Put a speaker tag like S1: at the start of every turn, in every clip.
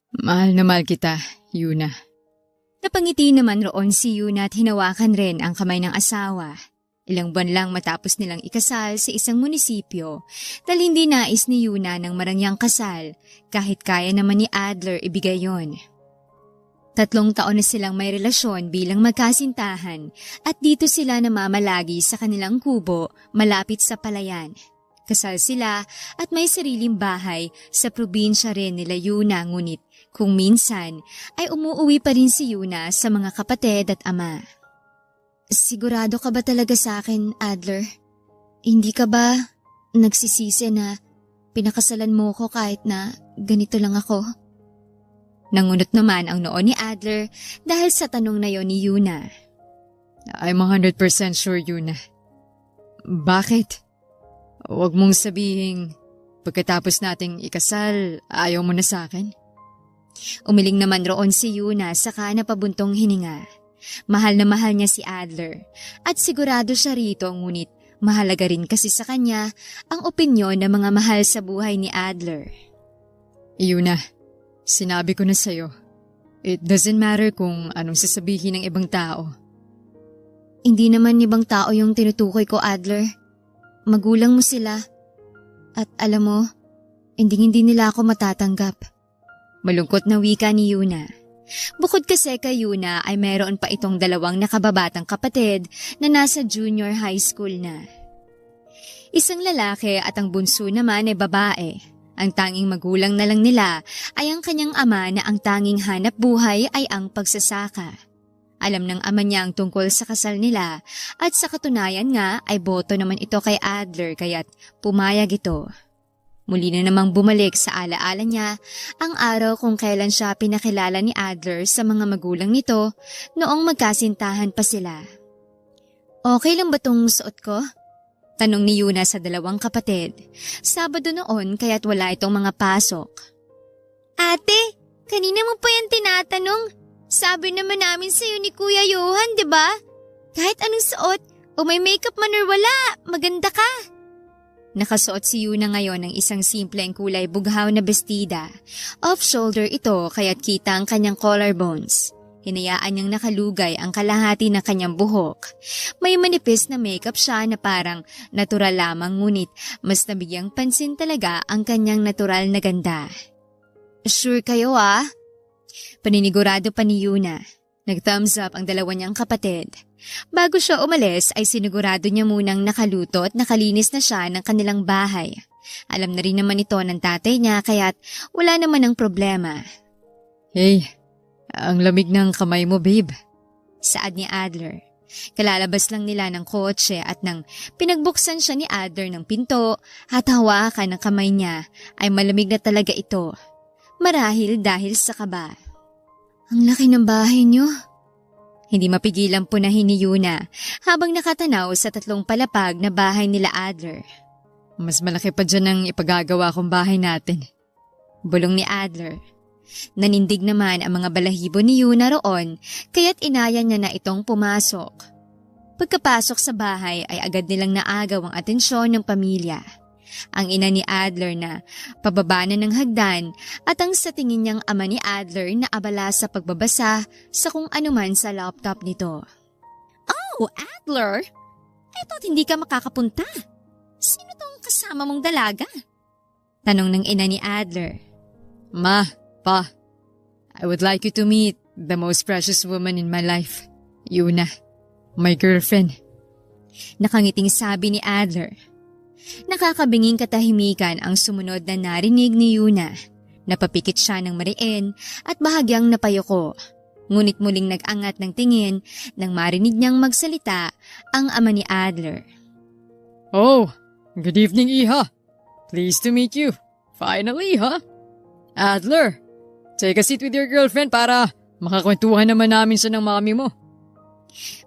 S1: Mahal na mahal kita, Yuna.
S2: Napangiti naman roon si Yuna at hinawakan rin ang kamay ng asawa. Ilang buwan lang matapos nilang ikasal sa isang munisipyo dahil hindi nais ni Yuna ng marangyang kasal kahit kaya naman ni Adler ibigay yon. 3 taon na silang may relasyon bilang magkasintahan at dito sila namamalagi sa kanilang kubo malapit sa palayan. Kasal sila at may sariling bahay sa probinsya rin nila Yuna ngunit kung minsan ay umuuwi pa rin si Yuna sa mga kapatid at ama. Sigurado ka ba talaga sa akin, Adler? Hindi ka ba nagsisisi na pinakasalan mo ko kahit na ganito lang ako? Nangunot naman ang noo ni Adler dahil sa tanong na yon ni Yuna.
S1: I'm 100% sure, Yuna. Bakit? Huwag mong sabihin, pagkatapos nating ikasal, ayaw mo na sa akin?
S2: Umiling naman roon si Yuna saka napabuntong hininga. Mahal na mahal niya si Adler at sigurado siya rito ngunit mahalaga rin kasi sa kanya ang opinyon ng mga mahal sa buhay ni Adler.
S1: Yuna, sinabi ko na sa'yo, it doesn't matter kung anong sasabihin ng ibang tao.
S2: Hindi naman ibang tao yung tinutukoy ko, Adler. Magulang mo sila. At alam mo, hindi nila ako matatanggap. Malungkot na wika ni Yuna. Bukod kasi kay Yuna ay meron pa itong 2 nakababatang kapatid na nasa junior high school na. Isang lalaki at ang bunso naman ay babae. Ang tanging magulang na lang nila ay ang kanyang ama na ang tanging hanap buhay ay ang pagsasaka. Alam ng ama niya ang tungkol sa kasal nila at sa katunayan nga ay boto naman ito kay Adler kaya't pumayag ito. Muli na namang bumalik sa alaala niya ang araw kung kailan siya pinakilala ni Adler sa mga magulang nito noong magkasintahan pa sila. Okay lang ba tong suot ko? Tanong ni Yuna sa 2 kapatid. Sabado noon kaya't wala itong mga pasok. Ate, kanina mo pa yan tinatanong. Sabi naman namin sa'yo ni Kuya Johan, di ba? Kahit anong suot o may makeup man or wala, maganda ka. Nakasuot si Yuna ngayon ng isang simpleng kulay bughaw na bestida. Off-shoulder ito kaya't kita ang kanyang collarbones. Hinayaan niyang nakalugay ang kalahati ng kanyang buhok. May manipis na makeup siya na parang natural lamang ngunit mas nabigyang pansin talaga ang kanyang natural na ganda. Sure kayo ah? Paninigurado pa ni Yuna. Nag-thumbs up ang 2 niyang kapatid. Bago siya umalis ay sinigurado niya munang nakaluto at nakalinis na siya ng kanilang bahay. Alam na rin naman ito ng tatay niya kaya't wala naman ang problema.
S1: Hey, ang lamig ng kamay mo, babe.
S2: Saad ni Adler. Kalalabas lang nila ng kotse at nang pinagbuksan siya ni Adler ng pinto at hawakan ng kamay niya ay malamig na talaga ito. Marahil dahil sa kaba. Ang laki ng bahay niyo. Hindi mapigilang punahin ni Yuna habang nakatanaw sa 3 palapag na bahay nila Adler.
S1: Mas malaki pa dyan ang ipagagawa kong bahay natin.
S2: Bulong ni Adler. Nanindig naman ang mga balahibo ni Yuna roon kaya't inaya niya na itong pumasok. Pagkapasok sa bahay ay agad nilang naagaw ang atensyon ng pamilya. Ang ina ni Adler na pababa na ng hagdan at ang sa tingin niyang ama ni Adler na abala sa pagbabasa sa kung anuman sa laptop nito. Oh, Adler! I thought hindi ka makakapunta. Sino tong kasama mong dalaga? Tanong ng ina ni Adler.
S1: Ma, Pa, I would like you to meet the most precious woman in my life, Yuna, my girlfriend.
S2: Nakangiting sabi ni Adler. Nakakabinging katahimikan ang sumunod na narinig ni Yuna. Napapikit siya ng mariin at bahagyang napayoko. Ngunit muling nag-angat ng tingin nang marinig niyang magsalita ang ama ni Adler.
S1: Oh, good evening, Iha. Pleased to meet you. Finally, ha? Adler, take a seat with your girlfriend para makakwentuhan naman namin sa ng mami mo.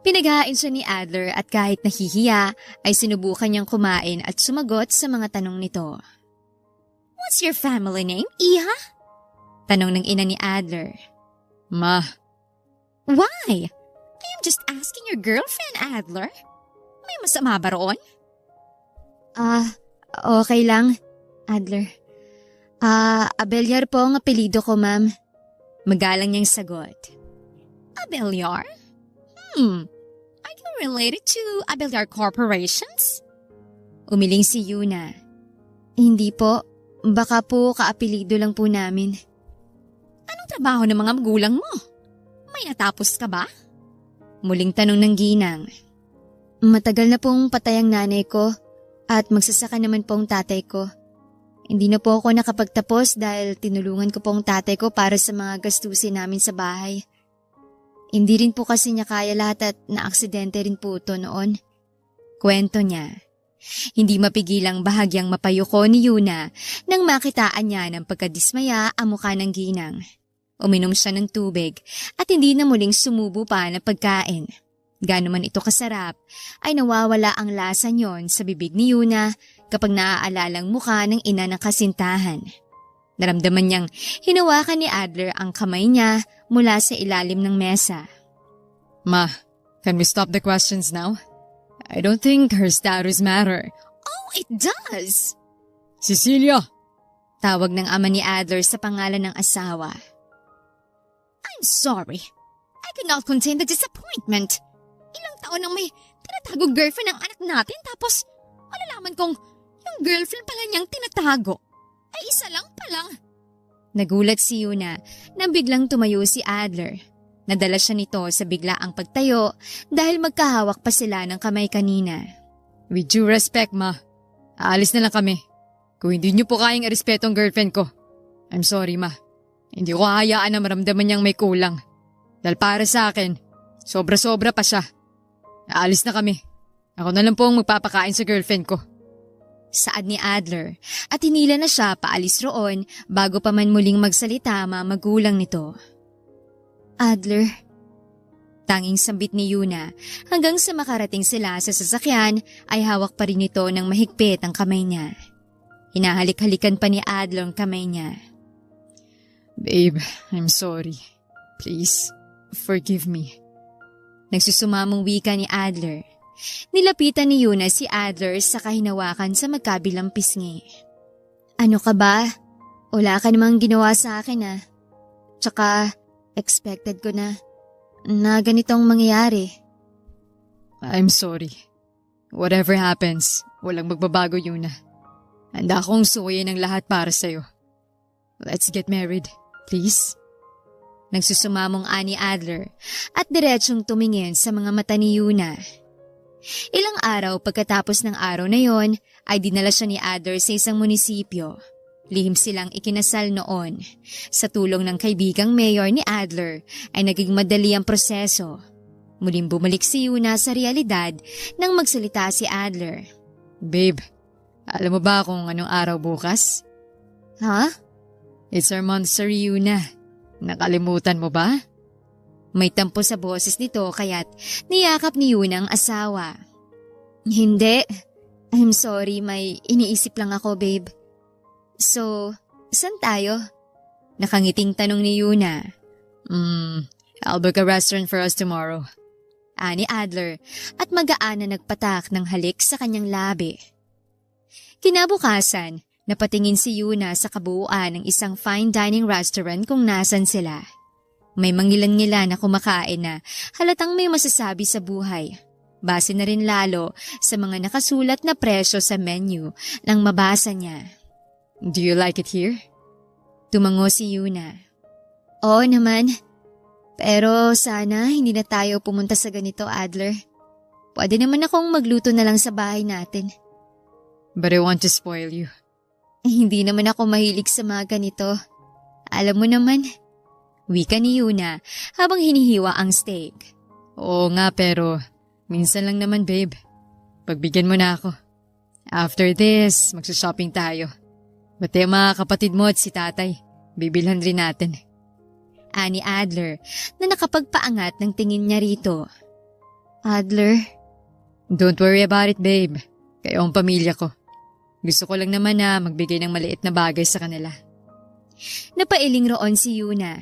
S2: Pinaghain siya ni Adler at kahit nahihiya ay sinubukan niyang kumain at sumagot sa mga tanong nito. What's your family name, Iha? Tanong ng ina ni Adler.
S1: Ma.
S2: Why? I am just asking your girlfriend, Adler. May masama ba roon? Okay lang, Adler. Abelyar po ang apelido ko, ma'am. Magalang niyang sagot. Abelyar? Are you related to Abelyar Corporations? Umiling si Yuna. Hindi po. Baka po kaapelido lang po namin. Anong trabaho ng mga magulang mo? May natapos ka ba? Muling tanong ng ginang. Matagal na pong patay ang nanay ko at magsasaka naman pong tatay ko. Hindi na po ako nakapagtapos dahil tinulungan ko pong tatay ko para sa mga gastusin namin sa bahay. Hindi rin po kasi niya kaya lahat at naaksidente rin po ito noon. Kwento niya. Hindi mapigilang bahagyang mapayuko ni Yuna nang makitaan niya ng pagkadismaya ang mukha ng ginang. Uminom siya ng tubig at hindi na muling sumubo pa ng pagkain. Gaano man ito kasarap, ay nawawala ang lasa niyon sa bibig ni Yuna kapag naaalalang mukha ng ina ng kasintahan. Naramdaman niyang hinawakan ni Adler ang kamay niya mula sa ilalim ng mesa.
S1: Ma, can we stop the questions now? I don't think her status matter.
S2: Oh, it does!
S1: Cecilia!
S2: Tawag ng ama ni Adler sa pangalan ng asawa. I'm sorry. I could not contain the disappointment. Ilang taon nang may tinatagong girlfriend ng anak natin tapos malalaman kong yung girlfriend pala niyang tinatago ay isa lang palang. Nagulat si Yuna nang biglang tumayo si Adler. Nadala siya nito sa biglaang pagtayo dahil magkahawak pa sila ng kamay kanina.
S1: With due respect, Ma. Aalis na lang kami. Kung hindi niyo po kayang irespeto ang girlfriend ko. I'm sorry, Ma. Hindi ko hahayaan na maramdaman niyang may kulang. Dahil para sa akin, sobra-sobra pa siya. Aalis na kami. Ako na lang po ang magpapakain sa girlfriend ko.
S2: Saad ni Adler at hinila na siya paalis roon bago pa man muling magsalita ang magulang nito. Adler. Tanging sambit ni Yuna hanggang sa makarating sila sa sasakyan ay hawak pa rin nito ng mahigpit ang kamay niya. Hinahalik-halikan pa ni Adler ang kamay niya.
S1: Babe, I'm sorry. Please, forgive me.
S2: Nagsusumamong wika ni Adler. Nilapitan ni Yuna si Adler sa kahinawakan sa magkabilang pisngi. Ano ka ba? Wala ka namang ginawa sa akin ah. Tsaka, expected ko na ganitong mangyayari.
S1: I'm sorry. Whatever happens, walang magbabago, Yuna. Handa akong suwayin ang lahat para sa'yo. Let's get married, please.
S2: Nagsusumamong ani Adler at diretsong tumingin sa mga mata ni Yuna. Ilang araw pagkatapos ng araw na yon ay dinala siya ni Adler sa isang munisipyo. Lihim silang ikinasal noon. Sa tulong ng kaibigang mayor ni Adler ay naging madali ang proseso. Muling bumalik si Yuna sa realidad nang magsalita si Adler.
S1: Babe, alam mo ba kung anong araw bukas?
S2: Ha?
S1: It's our monthsary, Yuna. Nakalimutan mo ba?
S2: May tampo sa boses nito kaya't niyakap ni Yuna ang asawa. Hindi. I'm sorry, may iniisip lang ako, babe. So, saan tayo? Nakangiting tanong ni Yuna.
S1: I'll book a restaurant for us tomorrow.
S2: Ani Adler at magaan na nagpatak ng halik sa kanyang labi. Kinabukasan, napatingin si Yuna sa kabuuan ng isang fine dining restaurant kung nasan sila. May mangilan-ngilan na kumakain na halatang may masasabi sa buhay. Base na rin lalo sa mga nakasulat na presyo sa menu nang mabasa niya.
S1: Do you like it here?
S2: Tumango si Yuna. Oo naman. Pero sana hindi na tayo pumunta sa ganito, Adler. Pwede naman akong magluto na lang sa bahay natin.
S1: But I want to spoil you.
S2: Hindi naman ako mahilig sa mga ganito. Alam mo naman. Wika ni Yuna habang hinihiwa ang steak.
S1: Oo nga pero minsan lang naman, babe. Pagbigyan mo na ako. After this, magsha-shopping tayo. Pati ang mga kapatid mo at si tatay. Bibilhan rin natin.
S2: Ani Adler na nakapagpaangat ng tingin niya rito. Adler?
S1: Don't worry about it, babe. Kayo ang pamilya ko. Gusto ko lang naman na magbigay ng maliit na bagay sa kanila.
S2: Napailing roon si Yuna.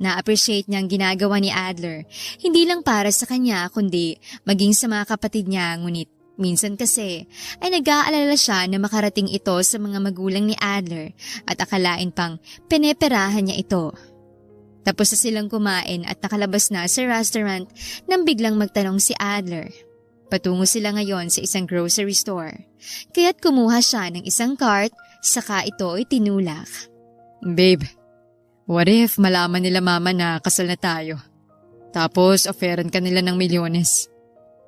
S2: Na-appreciate niya ang ginagawa ni Adler, hindi lang para sa kanya kundi maging sa mga kapatid niya, ngunit minsan kasi ay nag-aalala siya na makarating ito sa mga magulang ni Adler at akalain pang pineperahan niya ito. Tapos na silang kumain at nakalabas na sa restaurant nang biglang magtanong si Adler. Patungo sila ngayon sa isang grocery store. Kaya't kumuha siya ng isang cart, saka ito itinulak.
S1: Babe, what if malaman nila mama na kasal na tayo? Tapos offeran ka nila ng milyones.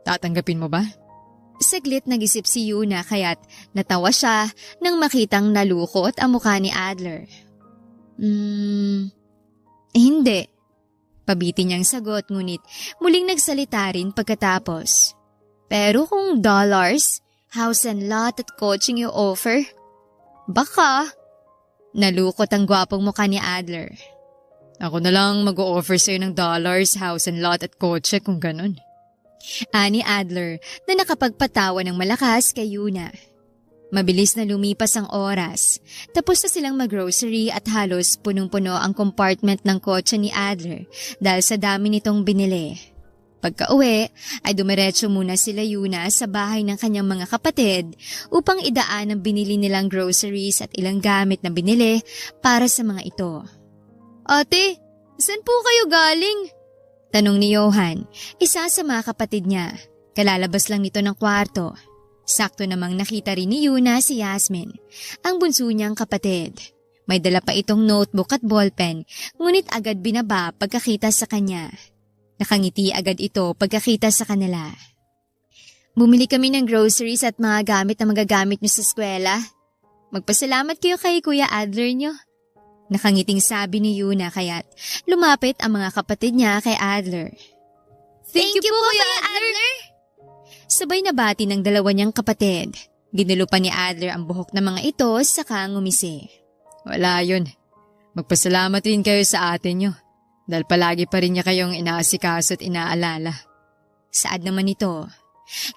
S1: Tatanggapin mo ba?
S2: Saglit nag-isip si Yuna kaya't natawa siya nang makitang nalukot ang mukha ni Adler. Hindi. Pabiti niyang sagot ngunit muling nagsalita rin pagkatapos. Pero kung dollars, house and lot at coaching you offer, baka. Nalukot ang gwapong mukha ni Adler.
S1: Ako na lang mag-o-offer sa'yo ng dollars, house and lot at kotse kung ganun.
S2: Ani Adler na nakapagpatawa ng malakas kay Yuna. Mabilis na lumipas ang oras. Tapos na silang mag-grocery at halos punong-puno ang compartment ng kotse ni Adler dahil sa dami nitong binili. Pagka-uwi ay dumiretso muna sila Yuna sa bahay ng kanyang mga kapatid upang idaan ang binili nilang groceries at ilang gamit na binili para sa mga ito. Ate, saan po kayo galing? Tanong ni Johan, isa sa mga kapatid niya. Kalalabas lang nito ng kwarto. Sakto namang nakita rin ni Yuna si Yasmin, ang bunso niyang kapatid. May dala pa itong notebook at ballpen, ngunit agad binaba pagkakita sa kanya. Nakangiti agad ito pagkakita sa kanila. Bumili kami ng groceries at mga gamit na magagamit niyo sa eskwela. Magpasalamat kayo kay Kuya Adler niyo. Nakangiting sabi ni Yuna kaya't lumapit ang mga kapatid niya kay Adler. Thank you po Kuya Adler! Sabay na bati ng dalawa niyang kapatid. Ginulo pa ni Adler ang buhok ng mga ito saka ngumisi.
S1: Wala yun. Magpasalamat rin kayo sa ate niyo. Dahil palagi pa rin niya kayong inaasikaso at inaalala.
S2: Saad naman ito.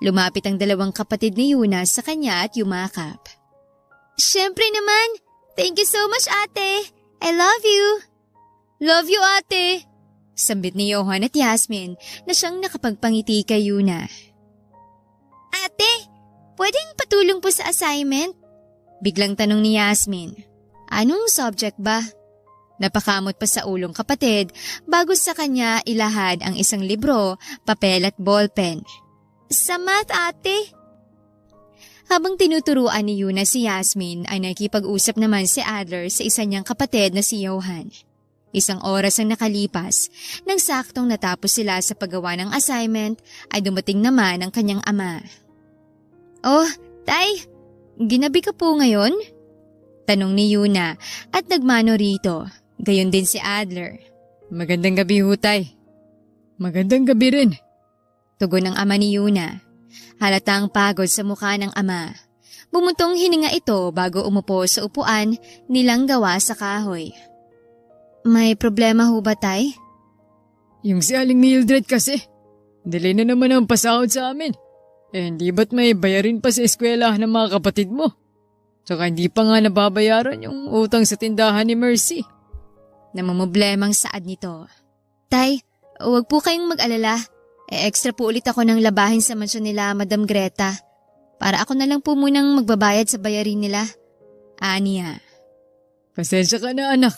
S2: Lumapit ang dalawang kapatid ni Yuna sa kanya at yumakap. Siyempre naman! Thank you so much ate! I love you! Love you ate! Sambit ni Johan at Yasmin na siyang nakapagpangiti kay Yuna. Ate, pwedeng patulong po sa assignment? Biglang tanong ni Yasmin. Anong subject ba? Napakamot pa sa ulong kapatid bago sa kanya ilahad ang isang libro, papel at ballpen. Sa math ate? Habang tinuturuan ni Yuna si Yasmin ay nakikipag-usap naman si Adler sa isa niyang kapatid na si Johan. Isang oras ang nakalipas, nang saktong natapos sila sa paggawa ng assignment ay dumating naman ang kanyang ama. Oh, Tay, ginabi ka po ngayon? Tanong ni Yuna at nagmano rito, gayon din si Adler.
S1: Magandang gabi ho, Tay. Magandang gabi rin.
S2: Tugon ng ama ni Yuna. Halatang pagod sa mukha ng ama. Bumuntong hininga ito bago umupo sa upuan nilang gawa sa kahoy. May problema ho ba, Tay?
S1: Yung si Aling Mildred kasi. Delay na naman ang pasahod sa amin. Hindi ba't may bayarin pa sa eskwela ng mga kapatid mo? Tsaka hindi pa nga nababayaran yung utang sa tindahan ni Mercy.
S2: Namamoblemang saad nito. Tay, huwag po kayong mag-alala. Extra po ulit ako ng labahin sa mansyon nila Madam Greta. Para ako na lang po munang magbabayad sa bayarin nila. Aniya.
S1: Pasensya ka na anak.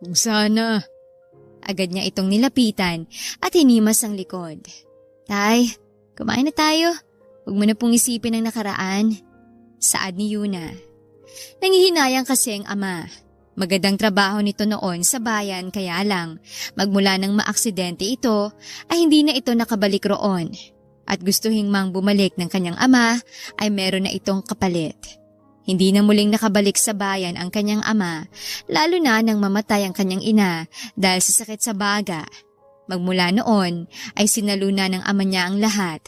S1: Kung sana.
S2: Agad niya itong nilapitan at hinimas ang likod. Tay, kumain na tayo. Huwag mo na pong isipin ang nakaraan. Saad ni Yuna. Nangihinayang kasi ang ama. Magandang trabaho nito noon sa bayan kaya lang magmula nang maaksidente ito ay hindi na ito nakabalik roon. At gustuhing mang bumalik ng kanyang ama ay meron na itong kapalit. Hindi na muling nakabalik sa bayan ang kanyang ama lalo na nang mamatay ang kanyang ina dahil sa sakit sa baga. Magmula noon ay sinaluna ng ama niya ang lahat.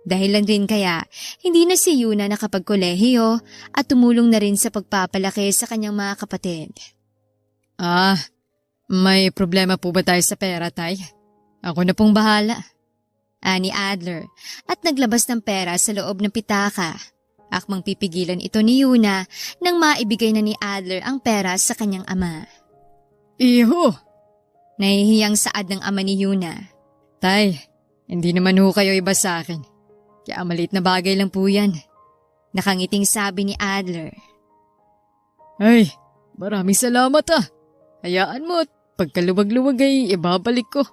S2: Dahilan rin kaya, hindi na si Yuna nakapagkolehiyo at tumulong na rin sa pagpapalaki sa kanyang mga kapatid.
S1: May problema po ba tayo sa pera, Tay? Ako na pong bahala.
S2: Ani Adler at naglabas ng pera sa loob ng pitaka. Akmang pipigilan ito ni Yuna nang maibigay na ni Adler ang pera sa kanyang ama.
S1: Iho!
S2: Nahihiyang saad ng ama ni Yuna.
S1: Tay, hindi naman ho kayo iba sa akin. Kaya maliit na bagay lang po yan.
S2: Nakangiting sabi ni Adler.
S1: Ay, maraming salamat ah. Hayaan mo, pagkaluwag-luwag ay ibabalik ko.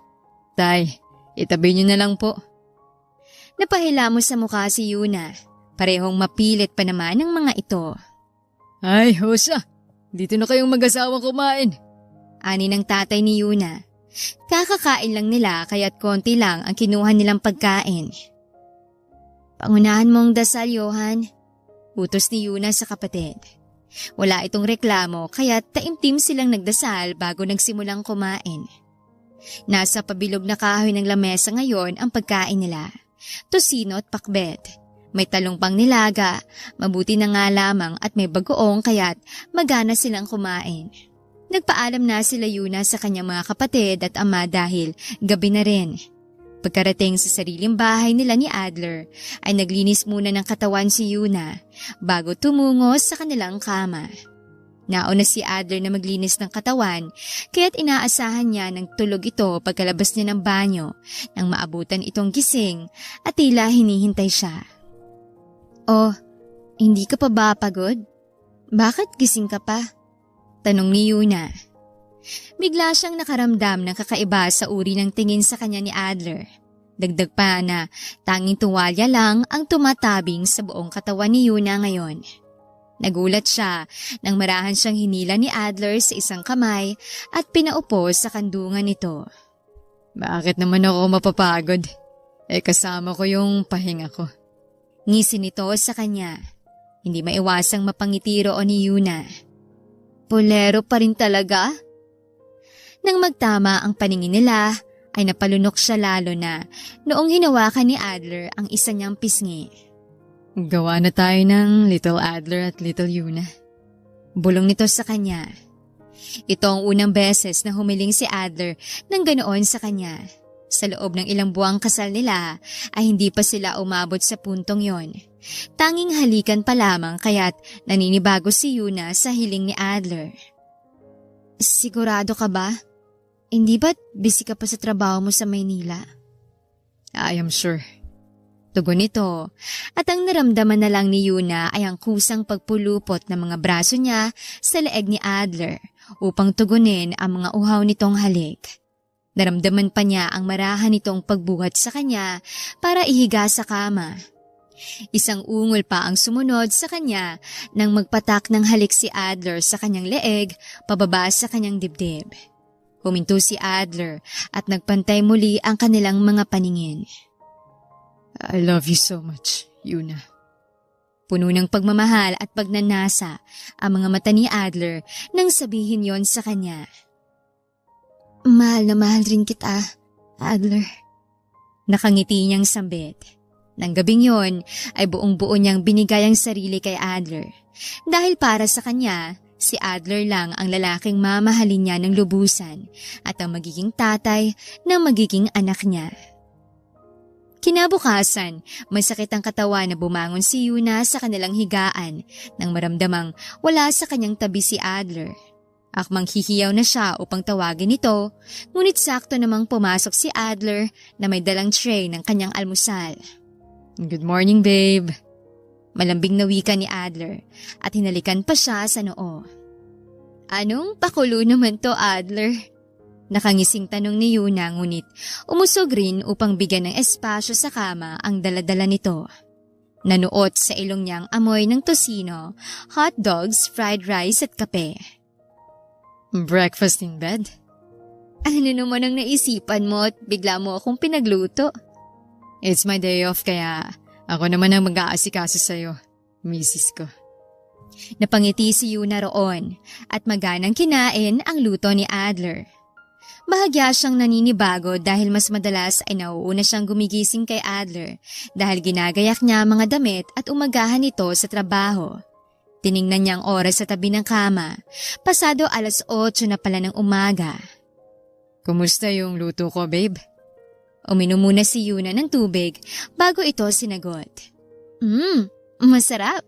S1: Tay, itabi niyo na lang po.
S2: Napahila mo sa mukha si Yuna. Parehong mapilit pa naman ang mga ito.
S1: Ay, Hosa, dito na kayong mag-asawang kumain.
S2: Ani ng tatay ni Yuna. Kakakain lang nila kaya't konti lang ang kinuha nilang pagkain. Pangunahan mong dasal, Johan. Utos ni Yuna sa kapatid. Wala itong reklamo kaya't taimtim silang nagdasal bago nagsimulang kumain. Nasa pabilog na kahoy ng lamesa ngayon ang pagkain nila. Tosino at pakbet. May talong pang nilaga, mabuti na nga lamang at may bagoong kaya't magana silang kumain. Nagpaalam na sila Yuna sa kanyang mga kapatid at ama dahil gabi na rin. Pagkarating sa sariling bahay nila ni Adler, ay naglinis muna ng katawan si Yuna bago tumungo sa kanilang kama. Nauna si Adler na maglinis ng katawan kaya't inaasahan niya ng tulog ito pagkalabas niya ng banyo nang maabutan itong gising at tila hinihintay siya. Oh, hindi ka pa ba pagod? Bakit gising ka pa? Tanong ni Yuna. Bigla siyang nakaramdam ng kakaiba sa uri ng tingin sa kanya ni Adler. Dagdag pa na tanging tuwalya lang ang tumatabing sa buong katawan ni Yuna ngayon. Nagulat siya nang marahan siyang hinila ni Adler sa isang kamay at pinaupo sa kandungan nito.
S1: Bakit naman ako mapapagod? Kasama ko yung pahinga ko.
S2: Ngisi nito sa kanya. Hindi maiwasang mapangiti roon ni Yuna. Pulero pa rin talaga? Nang magtama ang paningin nila, ay napalunok siya lalo na noong hinawakan ni Adler ang isa niyang pisngi.
S1: Gawa na tayo ng Little Adler at Little Yuna.
S2: Bulong nito sa kanya. Ito ang unang beses na humiling si Adler ng ganoon sa kanya. Sa loob ng ilang buwang kasal nila ay hindi pa sila umabot sa puntong yon. Tanging halikan pa lamang kaya't naninibago si Yuna sa hiling ni Adler. Sigurado ka ba? Hindi ba't busy ka pa sa trabaho mo sa Maynila?
S1: I am sure.
S2: Tugon nito at ang naramdaman na lang ni Yuna ay ang kusang pagpulupot ng mga braso niya sa leeg ni Adler upang tugunin ang mga uhaw nitong halik. Naramdaman pa niya ang marahan nitong pagbuhat sa kanya para ihiga sa kama. Isang ungol pa ang sumunod sa kanya nang magpatak ng halik si Adler sa kanyang leeg pababa sa kanyang dibdib. Huminto si Adler at nagpantay muli ang kanilang mga paningin.
S1: I love you so much, Yuna.
S2: Puno ng pagmamahal at pagnanasa ang mga mata ni Adler nang sabihin yon sa kanya. Mahal na mahal rin kita, Adler. Nakangiti niyang sambit. Nang gabing yon ay buong-buo niyang binigay ang sarili kay Adler. Dahil para sa kanya, si Adler lang ang lalaking mamahalin niya ng lubusan at ang magiging tatay ng magiging anak niya. Kinabukasan, masakit ang katawan na bumangon si Yuna sa kanilang higaan nang maramdamang wala sa kanyang tabi si Adler. Akmang hihiyaw na siya upang tawagin ito, ngunit sakto namang pumasok si Adler na may dalang tray ng kanyang almusal.
S1: Good morning, babe.
S2: Malambing na wika ni Adler at hinalikan pa siya sa noo. Anong pakulo naman to, Adler? Nakangising tanong ni Yuna ngunit umusog rin upang bigyan ng espasyo sa kama ang daladala nito. Nanuot sa ilong niyang amoy ng tosino, hot dogs, fried rice at kape.
S1: Breakfast in bed?
S2: Ano naman ang naisipan mo at bigla mo akong pinagluto?
S1: It's my day off kaya ako naman ang mag-aasikaso sa'yo, misis ko.
S2: Napangiti si Yuna roon at maganang kinain ang luto ni Adler. Bahagya siyang naninibago dahil mas madalas ay nauuna siyang gumigising kay Adler dahil ginagayak niya mga damit at umagahan ito sa trabaho. Tiningnan niya ang oras sa tabi ng kama. Pasado 8:00 na pala ng umaga.
S1: Kumusta yung luto ko, babe?
S2: Uminom muna si Yuna ng tubig bago ito sinagot. Masarap.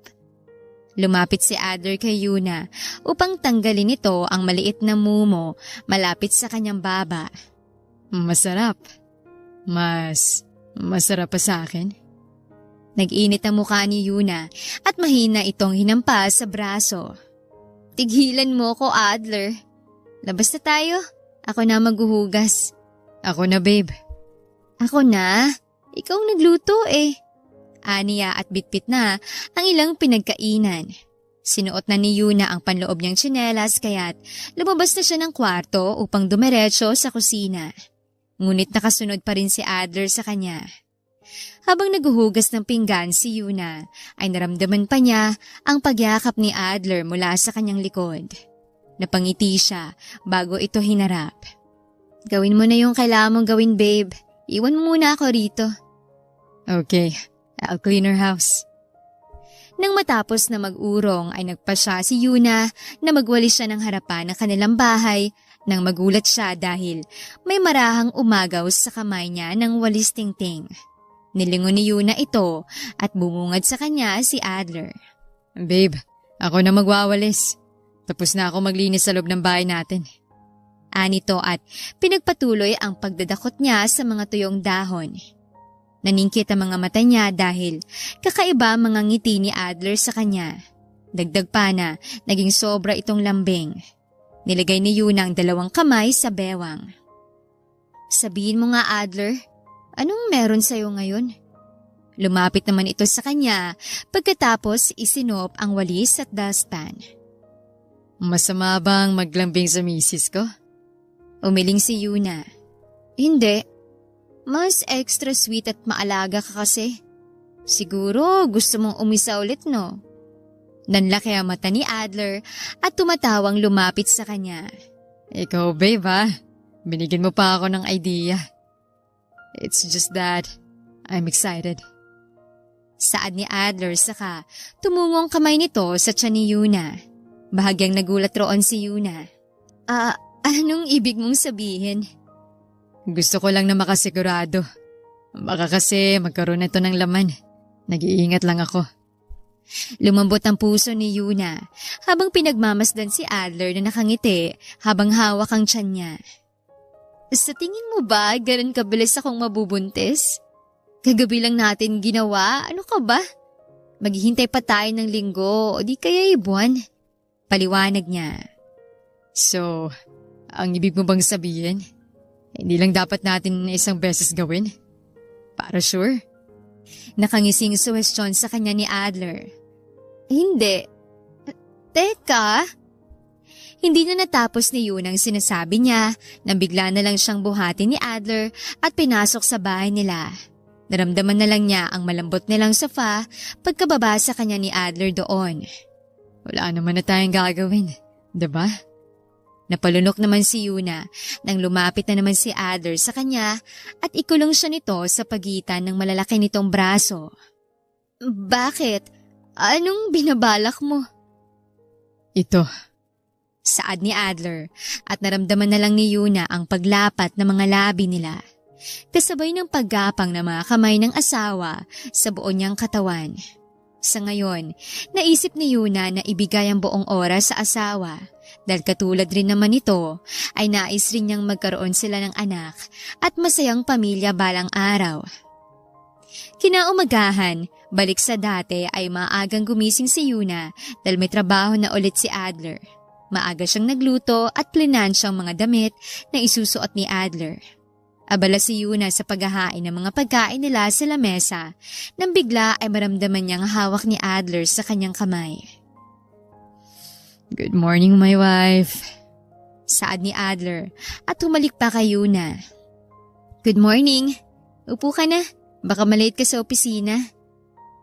S2: Lumapit si Adler kay Yuna upang tanggalin nito ang maliit na mumo malapit sa kanyang baba.
S1: Masarap. Masarap pa sa akin.
S2: Nag-init ang mukha ni Yuna at mahina itong hinampas sa braso. Tigilan mo ko, Adler. Labas na tayo. Ako na maghuhugas.
S1: Ako na, babe.
S2: Ako na? Ikaw nagluto eh. Aniya at bitbit na ang ilang pinagkainan. Sinuot na ni Yuna ang panloob niyang tsinelas kaya't lumabas na siya ng kwarto upang dumiretso sa kusina. Ngunit nakasunod pa rin si Adler sa kanya. Habang naghuhugas ng pinggan si Yuna, ay naramdaman pa niya ang pagyakap ni Adler mula sa kanyang likod. Napangiti siya bago ito hinarap. Gawin mo na yung kailangan mong gawin, babe. Iwan mo muna ako rito.
S1: Okay, I'll clean her house.
S2: Nang matapos na mag-urong ay nagpasya si Yuna na magwalis siya ng harapan ng kanilang bahay nang magulat siya dahil may marahang umagaw sa kamay niya ng walis tingting. Nilingon ni Yuna ito at bumungad sa kanya si Adler.
S1: Babe, ako na magwawalis. Tapos na ako maglinis sa loob ng bahay natin.
S2: Anito at pinagpatuloy ang pagdadakot niya sa mga tuyong dahon. Naningkit ang mga mata niya dahil kakaiba mga ngiti ni Adler sa kanya. Dagdag pa na naging sobra itong lambing. Nilagay ni Yuna ang 2 kamay sa bewang. Sabihin mo nga, Adler, anong meron sa'yo ngayon? Lumapit naman ito sa kanya pagkatapos isinop ang walis at dustpan.
S1: Masama bang maglambing sa misis ko?
S2: Umiling si Yuna. Hindi. Mas extra sweet at maalaga ka kasi. Siguro gusto mong umisa ulit, no? Nanlaki ang mata ni Adler at tumatawang lumapit sa kanya.
S1: Ikaw, babe, ha? Binigyan mo pa ako ng idea. It's just that I'm excited.
S2: Saad ni Adler saka tumungong kamay nito sa tiyan ni Yuna. Bahagyang nagulat roon si Yuna. Anong ibig mong sabihin?
S1: Gusto ko lang na makasigurado. Baka kasi magkaroon na ito ng laman. Nag-iingat lang ako.
S2: Lumambot ang puso ni Yuna habang pinagmamasdan si Adler na nakangiti habang hawak ang tiyan niya. Sa tingin mo ba ganun kabilis akong mabubuntis? Kagabi lang natin ginawa, ano ka ba? Maghihintay pa tayo ng linggo o di kaya buwan. Paliwanag niya.
S1: So, ang ibig mo bang sabihin? Hindi lang dapat natin isang beses gawin? Para sure?
S2: Nakangising suwestyon sa kanya ni Adler. Hindi. Teka. Hindi na natapos ni Yuna ang sinasabi niya nang bigla na lang siyang buhatin ni Adler at pinasok sa bahay nila. Naramdaman na lang niya ang malambot nilang sofa pagkababa sa kanya ni Adler doon.
S1: Wala naman na tayong gagawin, diba?
S2: Napalunok naman si Yuna nang lumapit na naman si Adler sa kanya at ikulong siya nito sa pagitan ng malalaki nitong braso. Bakit? Anong binabalak mo?
S1: Ito.
S2: Saad ni Adler at naramdaman na lang ni Yuna ang paglapat ng mga labi nila. Kasabay ng paggapang ng mga kamay ng asawa sa buo niyang katawan. Sa ngayon, naisip ni Yuna na ibigay ang buong oras sa asawa. Dahil katulad rin naman ito, ay nais rin niyang magkaroon sila ng anak at masayang pamilya balang araw. Kinaumagahan, balik sa dati ay maagang gumising si Yuna dahil may trabaho na ulit si Adler. Maaga siyang nagluto at plinansyang mga damit na isusuot ni Adler. Abala si Yuna sa paghahain ng mga pagkain nila sa lamesa nang bigla ay maramdaman niyang hawak ni Adler sa kanyang kamay.
S1: Good morning, my wife.
S2: Saad ni Adler at humalik pa kay Yuna. Good morning. Upo ka na. Baka malate ka sa opisina.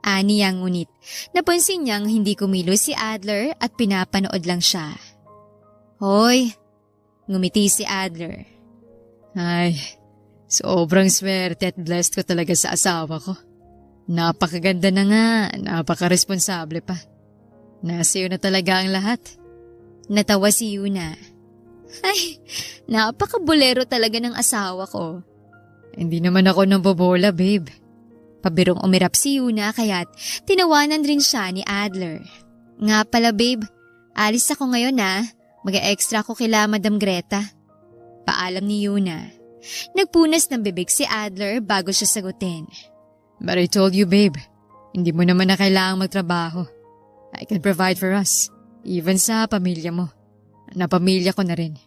S2: Ani ang ngunit. Napansin niyang hindi kumilos si Adler at pinapanood lang siya. Hoy! Ngumiti si Adler.
S1: Ay, sobrang swerte at blessed ko talaga sa asawa ko. Napakaganda na nga, napakaresponsable pa. Nasa iyo na talaga ang lahat.
S2: Natawa si Yuna. Ay, napakabulero talaga ng asawa ko.
S1: Hindi naman ako nambobola, babe.
S2: Pabirong umirap si Yuna kaya't tinawanan rin siya ni Adler. Nga pala, babe, alis ako ngayon Mag-extra ako kila Madam Greta. Paalam ni Yuna. Nagpunas ng bibig si Adler bago siya sagutin.
S1: But I told you, babe, hindi mo naman na kailangang magtrabaho. I can provide for us, even sa pamilya mo. Na pamilya ko na rin.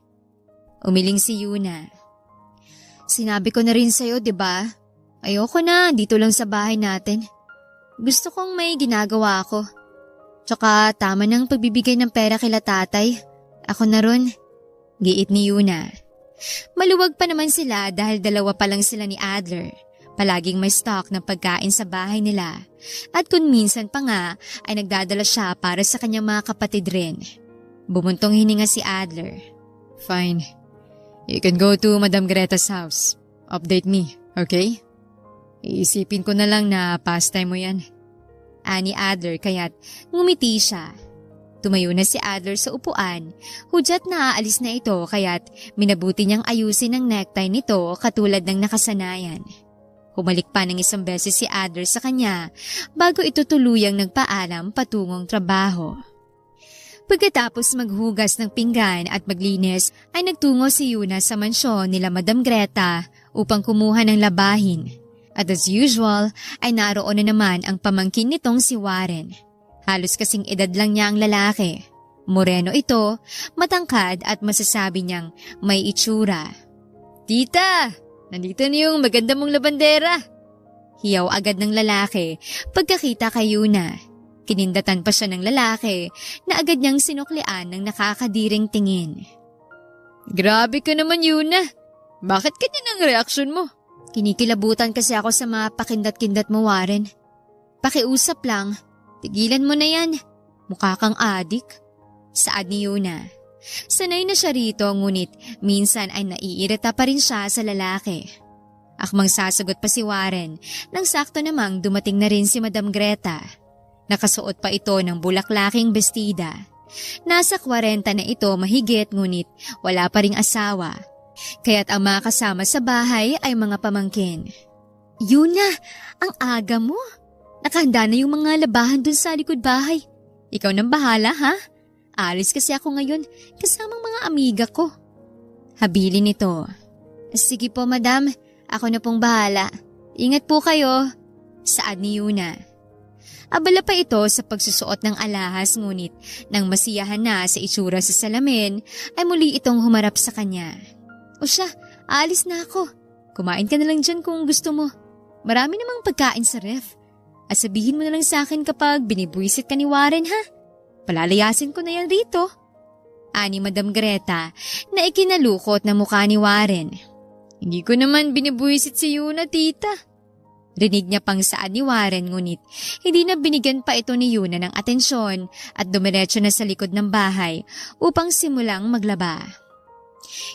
S2: Umiling si Yuna. Sinabi ko na rin sa'yo, 'di ba? Ayoko na, dito lang sa bahay natin. Gusto kong may ginagawa ako. Tsaka tama ng pagbibigay ng pera kila tatay. Ako na ron. Giit ni Yuna. Maluwag pa naman sila dahil dalawa pa lang sila ni Adler. Palaging may stock ng pagkain sa bahay nila. At kung minsan pa nga ay nagdadala siya para sa kanyang mga kapatid rin. Bumuntong hininga si Adler.
S1: Fine. You can go to Madam Greta's house. Update me, okay? Iisipin ko na lang na pastime mo yan.
S2: Ani Adler kaya't ngumiti siya. Tumayo na si Adler sa upuan. Hudyat na aalis na ito kaya't minabuti niyang ayusin ang necktie nito katulad ng nakasanayan. Humalik pa ng isang beses si Adler sa kanya bago ito tuluyang nagpaalam patungong trabaho. Pagkatapos maghugas ng pinggan at maglinis ay nagtungo si Yuna sa mansyon nila Madam Greta upang kumuha ng labahin. At as usual ay naroon na naman ang pamangkin nitong si Warren. Halos kasing edad lang niya ang lalaki. Moreno ito, matangkad at masasabi niyang may itsura.
S1: Tita! Nandito na yung maganda mong labandera.
S2: Hiyaw agad ng lalaki pagkakita kay Yuna. Kinindatan pa siya ng lalaki na agad niyang sinuklian ng nakakadiring tingin.
S1: Grabe ka naman, Yuna. Bakit ganyan ang reaksyon mo?
S2: Kinikilabutan kasi ako sa mga pakindat-kindat mo, Warren. Pakiusap lang, tigilan mo na yan. Mukha kang adik. Saad ni Yuna. Sanay na siya rito ngunit minsan ay naiirita pa rin siya sa lalaki. Akmang sasagot pa si Warren nang sakto namang dumating na rin si Madam Greta. Nakasuot pa ito ng bulaklaking bestida. Nasa 40 na ito mahigit ngunit wala pa ring asawa. Kaya't ang mga kasama sa bahay ay mga pamangkin. Yuna, ang aga mo. Nakahanda na yung mga labahan dun sa likod bahay. Ikaw nang bahala, ha? Alis kasi ako ngayon kasamang mga amiga ko. Habilin nito. Sige po, madam. Ako na pong bahala. Ingat po kayo. Saad ni Yuna. Abala pa ito sa pagsusuot ng alahas ngunit nang masiyahan na sa itsura sa salamin ay muli itong humarap sa kanya. O siya, aalis na ako. Kumain ka na lang dyan kung gusto mo. Marami namang pagkain sa ref. At sabihin mo na lang sa akin kapag binibwisit ka ni Warren, ha? Palalayasin ko na yan rito. Ani Madam Greta na ikinalukot na mukha ni Warren.
S1: Hindi ko naman binibwisit si Yuna, tita.
S2: Rinig niya pang saad ni Warren ngunit hindi na binigyan pa ito ni Yuna ng atensyon at dumiretso na sa likod ng bahay upang simulang maglaba.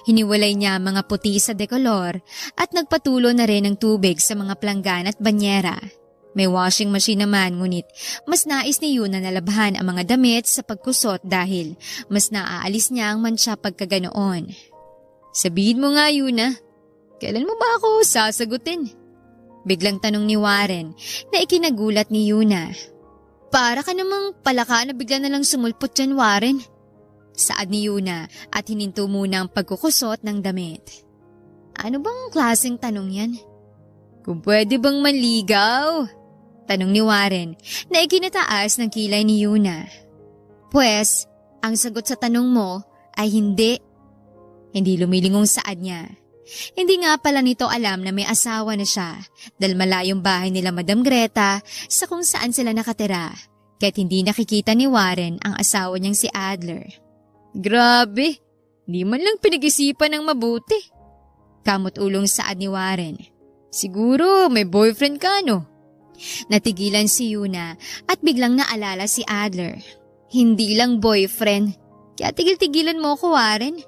S2: Hiniwalay niya mga puti sa dekolor at nagpatulo na rin ng tubig sa mga planggan at banyera. May washing machine naman ngunit mas nais ni Yuna na labhan ang mga damit sa pagkusot dahil mas naaalis niya ang mantsa pagkaganoon.
S1: Sabihin mo nga, Yuna, kailan mo ba ako sasagutin?
S2: Biglang tanong ni Warren na ikinagulat ni Yuna. Para ka namang palaka na bigla na lang sumulpot dyan, Warren. Saad ni Yuna at hininto muna ang pagkukusot ng damit. Ano bang klaseng tanong yan?
S1: Kung pwede bang manligaw?
S2: Tanong ni Warren na ikinataas ng kilay ni Yuna. Pwes, ang sagot sa tanong mo ay hindi. Hindi lumilingong saad niya. Hindi nga pala nito alam na may asawa na siya dahil malayong bahay nila Madam Greta sa kung saan sila nakatira kahit hindi nakikita ni Warren ang asawa niyang si Adler.
S1: Grabe, di man lang pinag-isipan ng mabuti.
S2: Kamot ulong saad ni Warren.
S1: Siguro may boyfriend ka, no?
S2: Natigilan si Yuna at biglang naalala si Adler. Hindi lang boyfriend, kaya tigil-tigilan mo ko, Warren.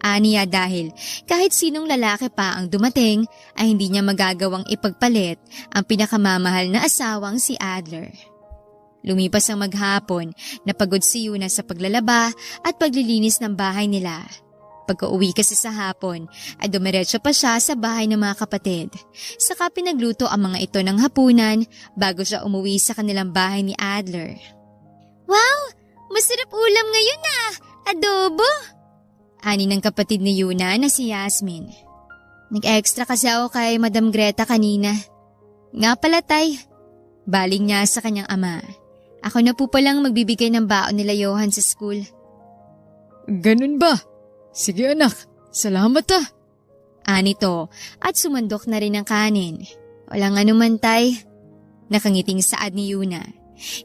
S2: Aniya dahil kahit sinong lalaki pa ang dumating ay hindi niya magagawang ipagpalit ang pinakamamahal na asawang si Adler. Lumipas ang maghapon, napagod si Yuna sa paglalaba at paglilinis ng bahay nila. Pagka-uwi kasi sa hapon ay dumiretso pa siya sa bahay ng mga kapatid. Saka pinagluto ang mga ito ng hapunan bago siya umuwi sa kanilang bahay ni Adler. Wow! Masarap ulam ngayon ah! Adobo! Ani ng kapatid ni Yuna na si Yasmin. Nag-extra kasi ako kay Madam Greta kanina. Nga pala tay. Baling niya sa kanyang ama. Ako na po palang magbibigay ng baon nila Johan sa school.
S1: Ganun ba? Sige anak, Salamat ah.
S2: Anito at sumandok na rin ang kanin. Walang anuman tay. Nakangiting saad ni Yuna.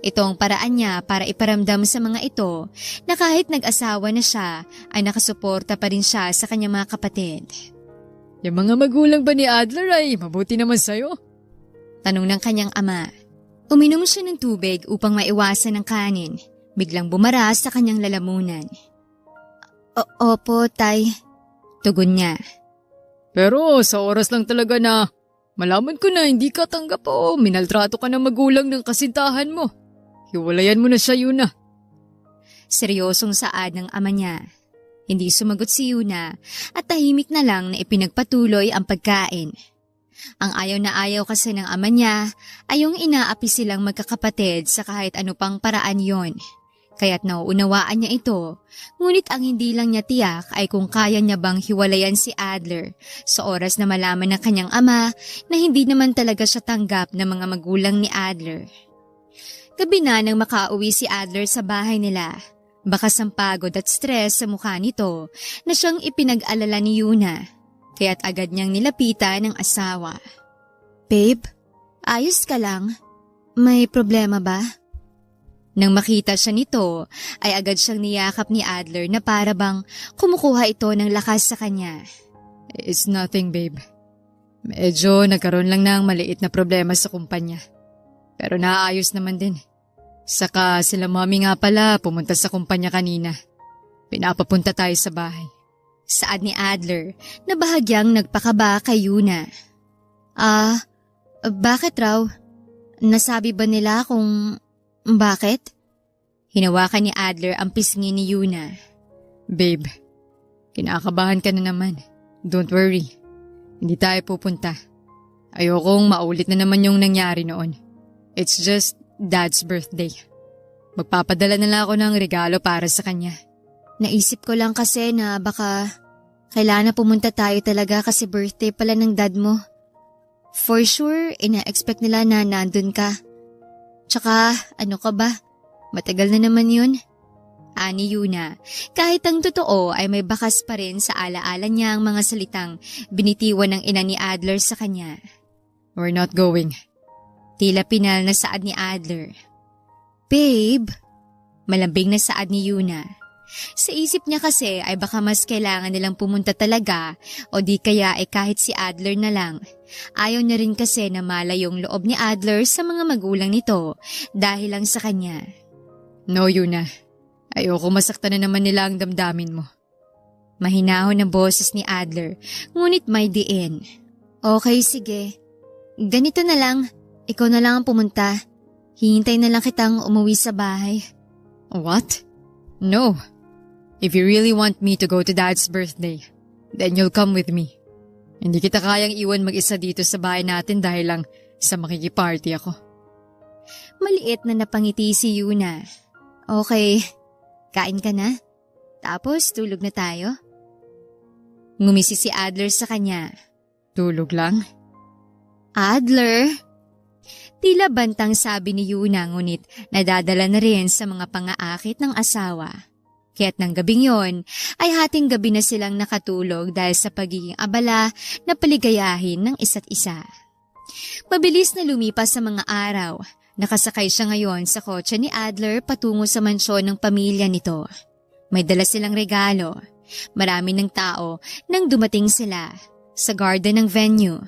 S2: Ito ang paraan niya para iparamdam sa mga ito na kahit nag-asawa na siya ay nakasuporta pa rin siya sa kanyang mga kapatid.
S1: Yung mga magulang ba ni Adler ay mabuti naman sa'yo?
S2: Tanong ng kanyang ama. Uminom siya ng tubig upang maiwasan ang kanin. Biglang bumara sa kanyang lalamunan. Opo, tay. Tugon niya.
S1: Pero sa oras lang talaga na malaman ko na hindi ka tanggap o minaltrato ka ng magulang ng kasintahan mo. Hiwalayan mo na siya, Yuna.
S2: Seryosong saad ng ama niya. Hindi sumagot si Yuna at tahimik na lang na ipinagpatuloy ang pagkain. Ang ayaw na ayaw kasi ng ama niya ay yung inaapi silang magkakapatid sa kahit ano pang paraan yon. Kaya't nauunawaan niya ito, ngunit ang hindi lang niya tiyak ay kung kaya niya bang hiwalayan si Adler sa oras na malaman ng kanyang ama na hindi naman talaga siya tanggap ng mga magulang ni Adler. Gabi na nang makauwi si Adler sa bahay nila, bakas ang pagod at stress sa mukha nito na siyang ipinag-alala ni Yuna, kaya't agad niyang nilapitan ng asawa. Babe, ayos ka lang? May problema ba? Nang makita siya nito, ay agad siyang niyakap ni Adler na para bang kumukuha ito ng lakas sa kanya.
S1: It's nothing, babe. Medyo nagkaroon lang ng maliit na problema sa kumpanya. Pero naayos naman din. Saka sila mami nga pala pumunta sa kumpanya kanina. Pinapapunta tayo sa bahay.
S2: Saad ni Adler na bahagyang nagpakaba kay Yuna. Bakit raw? Nasabi ba nila kung... Bakit? Hinawakan ni Adler ang pisngi ni Yuna.
S1: Babe, kinakabahan ka na naman. Don't worry. Hindi tayo pupunta. Ayokong maulit na naman yung nangyari noon. It's just Dad's birthday. Magpapadala na lang ako ng regalo para sa kanya.
S2: Naisip ko lang kasi na baka kailangan na pumunta tayo talaga kasi birthday pala ng dad mo. For sure, ina-expect nila na nandun ka. Tsaka, ano ka ba? Matagal na naman yun. Ani Yuna, kahit ang totoo ay may bakas pa rin sa alaala niya ang mga salitang binitiwan ng ina ni Adler sa kanya.
S1: We're not going.
S2: Tila pinal na saad ni Adler. Babe, malambing na saad ni Yuna. Sa isip niya kasi ay baka mas kailangan nilang pumunta talaga o di kaya ay kahit si Adler na lang. Ayaw niya rin kasi na malayong loob ni Adler sa mga magulang nito dahil lang sa kanya.
S1: No, Yuna. Ayoko masaktan na naman nila ang damdamin mo.
S2: Mahinahon ang boses ni Adler, ngunit may diin. Okay, sige. Ganito na lang, ikaw na lang ang pumunta. Hihintay na lang kitang umuwi sa bahay.
S1: What? No. If you really want me to go to Dad's birthday, then you'll come with me. Hindi kita kayang iwan mag-isa dito sa bahay natin dahil lang sa makikiparty ako.
S2: Maliit na napangiti si Yuna. Okay, kain ka na? Tapos tulog na tayo? Ngumisi si Adler sa kanya.
S1: Tulog lang?
S2: Adler? Tila bantang sabi ni Yuna ngunit nadadala na rin sa mga pangaakit ng asawa. Kaya't ng gabing yon ay hating gabi na silang nakatulog dahil sa pagiging abala na paligayahin ng isa't isa. Mabilis na lumipas sa mga araw. Nakasakay siya ngayon sa kotse ni Adler patungo sa mansyon ng pamilya nito. May dala silang regalo. Marami ng tao nang dumating sila. Sa garden ng venue,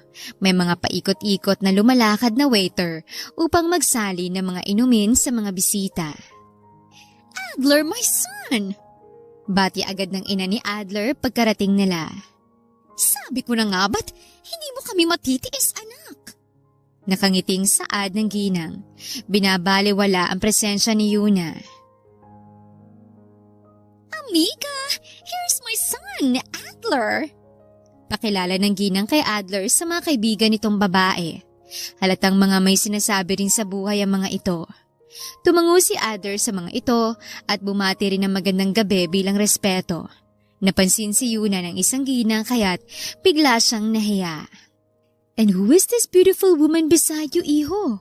S2: may mga paikot-ikot na lumalakad na waiter upang magsali ng mga inumin sa mga bisita. Adler, my son! Bati agad ng ina ni Adler pagkarating nila. Sabi ko na nga, ba't hindi mo kami matitiis, anak? Nakangiting saad ng ginang. Binabaliwala ang presensya ni Yuna. Amiga, here's my son, Adler! Pakilala ng ginang kay Adler sa mga kaibigan nitong babae. Halatang mga may sinasabi rin sa buhay ang mga ito. Tumango si Adler sa mga ito at bumati rin ng magandang gabi bilang respeto. Napansin si Yuna ng isang ginang kaya't bigla siyang nahiya. And who is this beautiful woman beside you, iho?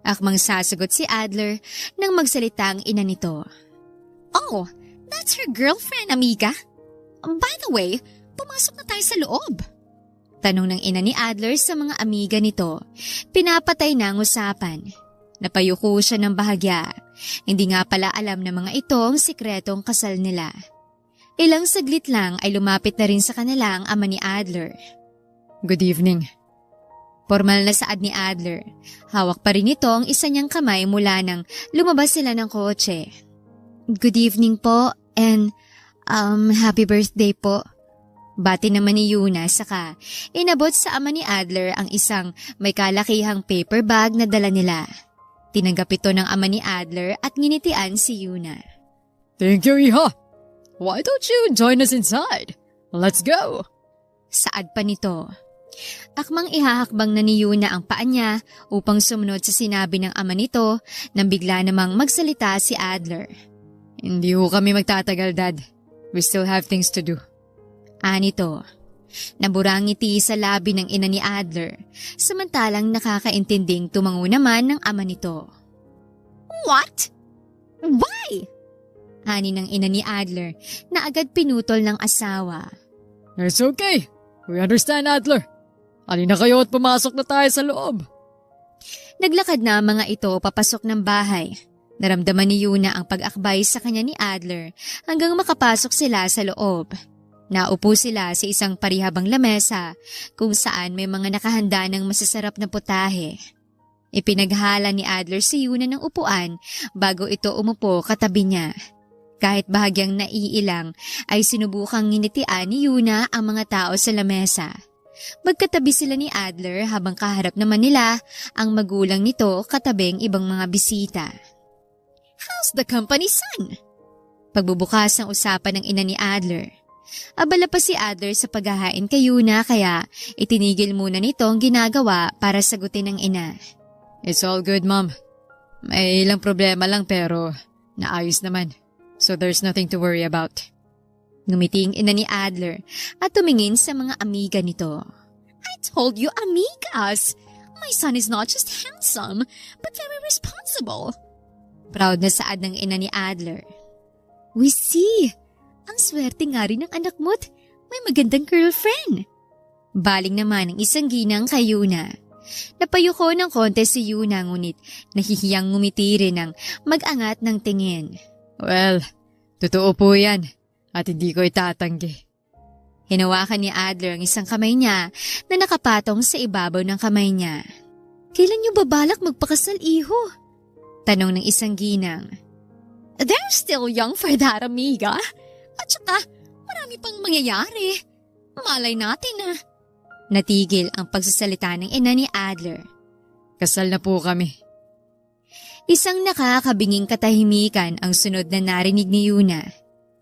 S2: Akmang sasagot si Adler nang magsalita ang ina nito. Oh, that's her girlfriend, amiga. By the way, pumasok na tayo sa loob. Tanong ng ina ni Adler sa mga amiga nito. Pinapatay na ang usapan. Napayuko siya ng bahagya. Hindi nga pala alam ng mga ito ang sikretong kasal nila. Ilang saglit lang ay lumapit na rin sa kanila ang ama ni Adler.
S1: Good evening.
S2: Formal na saad ni Adler. Hawak pa rin ito ang isa niyang kamay mula nang lumabas sila ng kotse. Good evening po and happy birthday po. Bati naman ni Yuna saka inabot sa ama ni Adler ang isang may kalakihang paper bag na dala nila. Tinanggap ito ng ama ni Adler at nginitian si Yuna.
S1: Thank you, Iha. Why don't you join us inside? Let's go.
S2: Saad pa nito. Akmang ihahakbang na ni Yuna ang paa niya upang sumunod sa sinabi ng ama nito nang bigla namang magsalita si Adler.
S1: Hindi ho kami magtatagal, Dad. We still have things to do.
S2: Nito. Naburang ngiti sa labi ng ina ni Adler, samantalang nakakaintinding tumango naman ng ama nito. What? Why? Ani ng ina ni Adler na agad pinutol ng asawa.
S1: It's okay. We understand, Adler. Halina kayo at pumasok na tayo sa loob.
S2: Naglakad na ang mga ito papasok ng bahay. Naramdaman ni Yuna ang pag-akbay sa kanya ni Adler hanggang makapasok sila sa loob. Naupo sila sa isang parihabang lamesa kung saan may mga nakahanda ng masasarap na putahe. Ipinaghala ni Adler si Yuna ng upuan bago ito umupo katabi niya. Kahit bahagyang naiilang ay sinubukang nginitian ni Yuna ang mga tao sa lamesa. Magkatabi sila ni Adler habang kaharap naman nila ang magulang nito katabing ibang mga bisita. How's the company, son? Pagbubukas ng usapan ng ina ni Adler. Abala pa si Adler sa paghahain kay Yuna kaya itinigil muna nito ang ginagawa para sagutin ng ina.
S1: It's all good, Mom. May ilang problema lang pero naayos naman. So there's nothing to worry about.
S2: Ngumiti ang ina ni Adler at tumingin sa mga amiga nito. I told you, amigas! My son is not just handsome, but very responsible. Proud na saad ng ina ni Adler. We see! Ang swerte nga rin ng anak mo't may magandang girlfriend. Baling naman ang isang ginang kay Yuna. Napayuko ng konti si Yuna ngunit nahihiyang ngumiti rin ng mag-angat ng tingin.
S1: Well, totoo po yan. At hindi ko itatanggi.
S2: Hinawakan ni Adler ang isang kamay niya na nakapatong sa ibabaw ng kamay niya. Kailan niyo babalak magpakasal, iho? Tanong ng isang ginang. They're still young for that, amiga. At saka, marami pang mangyayari. Malay natin na. Natigil ang pagsasalita ng ina ni Adler.
S1: Kasal na po kami.
S2: Isang nakakabinging katahimikan ang sunod na narinig ni Yuna.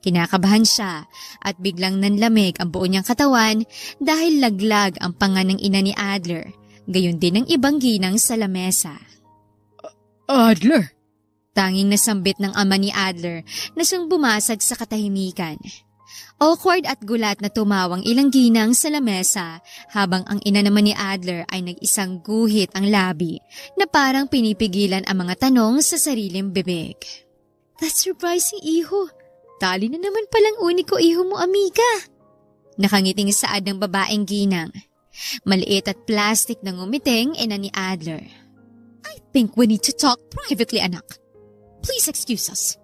S2: Kinakabahan siya at biglang nanlamig ang buo niyang katawan dahil laglag ang panga ng ina ni Adler, gayon din ang ibang ginang sa lamesa.
S1: Adler!
S2: Tanging nasambit ng ama ni Adler na siyang bumasag sa katahimikan. Awkward at gulat na tumawang ilang ginang sa lamesa habang ang ina naman ni Adler ay nag-isang guhit ang labi na parang pinipigilan ang mga tanong sa sariling bibig. That's surprising, iho. Tali na naman palang uniko iho mo, amiga. Nakangiting saad ng babaeng ginang. Maliit at plastic na ngumiting ina ni Adler. I think we need to talk privately, anak. Please excuse us.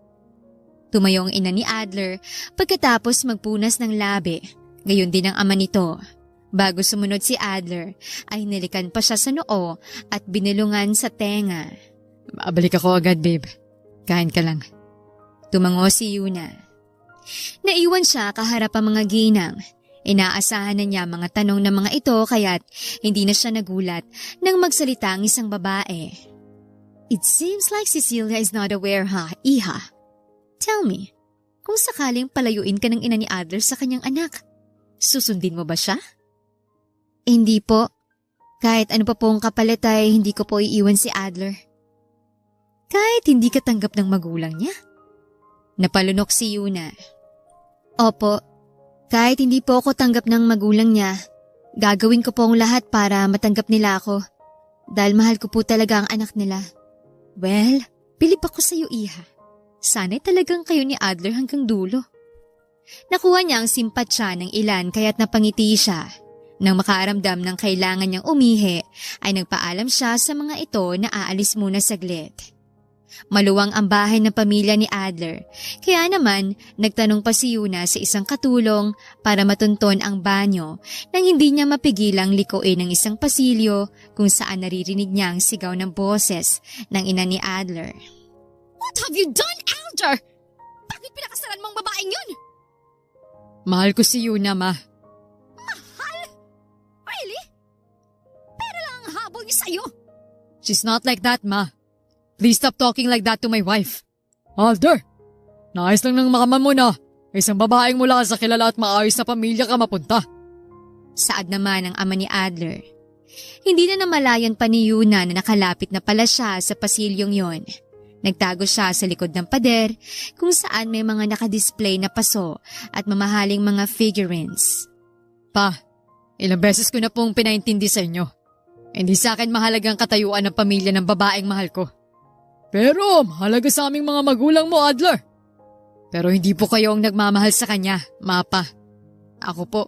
S2: Tumayo ang ina ni Adler pagkatapos magpunas ng labi. Gayon din ang ama nito. Bago sumunod si Adler, ay nilikan pa siya sa noo at binilungan sa tenga.
S1: Babalik ako agad, babe. Kain ka lang.
S2: Tumango si Yuna. Naiwan siya kaharap ang mga ginang. Inaasahan na niya mga tanong ng mga ito kaya't hindi na siya nagulat nang magsalita ang isang babae. It seems like Cecilia is not aware, ha, iha? Tell me, kung sakaling palayuin ka ng ina ni Adler sa kanyang anak, susundin mo ba siya? Hindi po. Kahit ano pa pong kapalit ay hindi ko po iiwan si Adler. Kahit hindi ka tanggap ng magulang niya? Napalunok si Yuna. Opo, kahit hindi po ako tanggap ng magulang niya, gagawin ko po ang lahat para matanggap nila ako. Dahil mahal ko po talaga ang anak nila. Well, bilib ako sa iyo, iha. Sana'y talagang kayo ni Adler hanggang dulo. Nakuha niya ang simpatsya ng ilan kaya't napangiti siya. Nang makaramdam ng kailangan niyang umihi, ay nagpaalam siya sa mga ito na aalis muna saglit. Maluwang ang bahay ng pamilya ni Adler, kaya naman nagtanong pa si Yuna sa isang katulong para matunton ang banyo nang hindi niya mapigilang likuin ng isang pasilyo kung saan naririnig niya ang sigaw ng boses ng ina ni Adler.
S3: What have you done, Adler? Bakit pinakasalan mong babaeng yun?
S1: Mahal ko si Yuna, ma.
S3: Mahal? Really? Pero lang ang habol niya sa'yo.
S1: She's not like that, ma. Please stop talking like that to my wife. Alder, nais lang ng makaman mo na isang babaeng mula sa kilala at maayos na pamilya ka mapunta.
S2: Saad naman ang ama ni Adler. Hindi na namalayan pa ni Yuna na nakalapit na pala siya sa pasilyong yon. Nagtago siya sa likod ng pader kung saan may mga nakadisplay na paso at mamahaling mga figurines.
S1: Pa, ilang beses ko na pong pinaintindi sa inyo. Hindi sa akin mahalagang katayuan ng pamilya ng babaeng mahal ko. Pero mahalaga sa aming mga magulang mo, Adler. Pero hindi po kayo ang nagmamahal sa kanya, mapa. Ako po.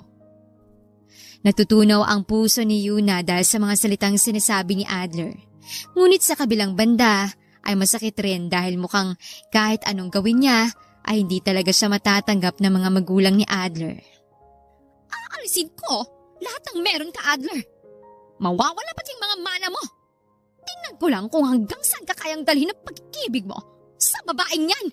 S2: Natutunaw ang puso ni Yuna dahil sa mga salitang sinasabi ni Adler. Ngunit sa kabilang banda ay masakit rin dahil mukhang kahit anong gawin niya ay hindi talaga siya matatanggap ng mga magulang ni Adler.
S3: Aalisin ko lahat ng meron ka, Adler. Mawawala pati yung mga mana mo. Tingnan ko lang kung hanggang saan ka kayang dalhin ang pag-ibig mo sa babaeng yan.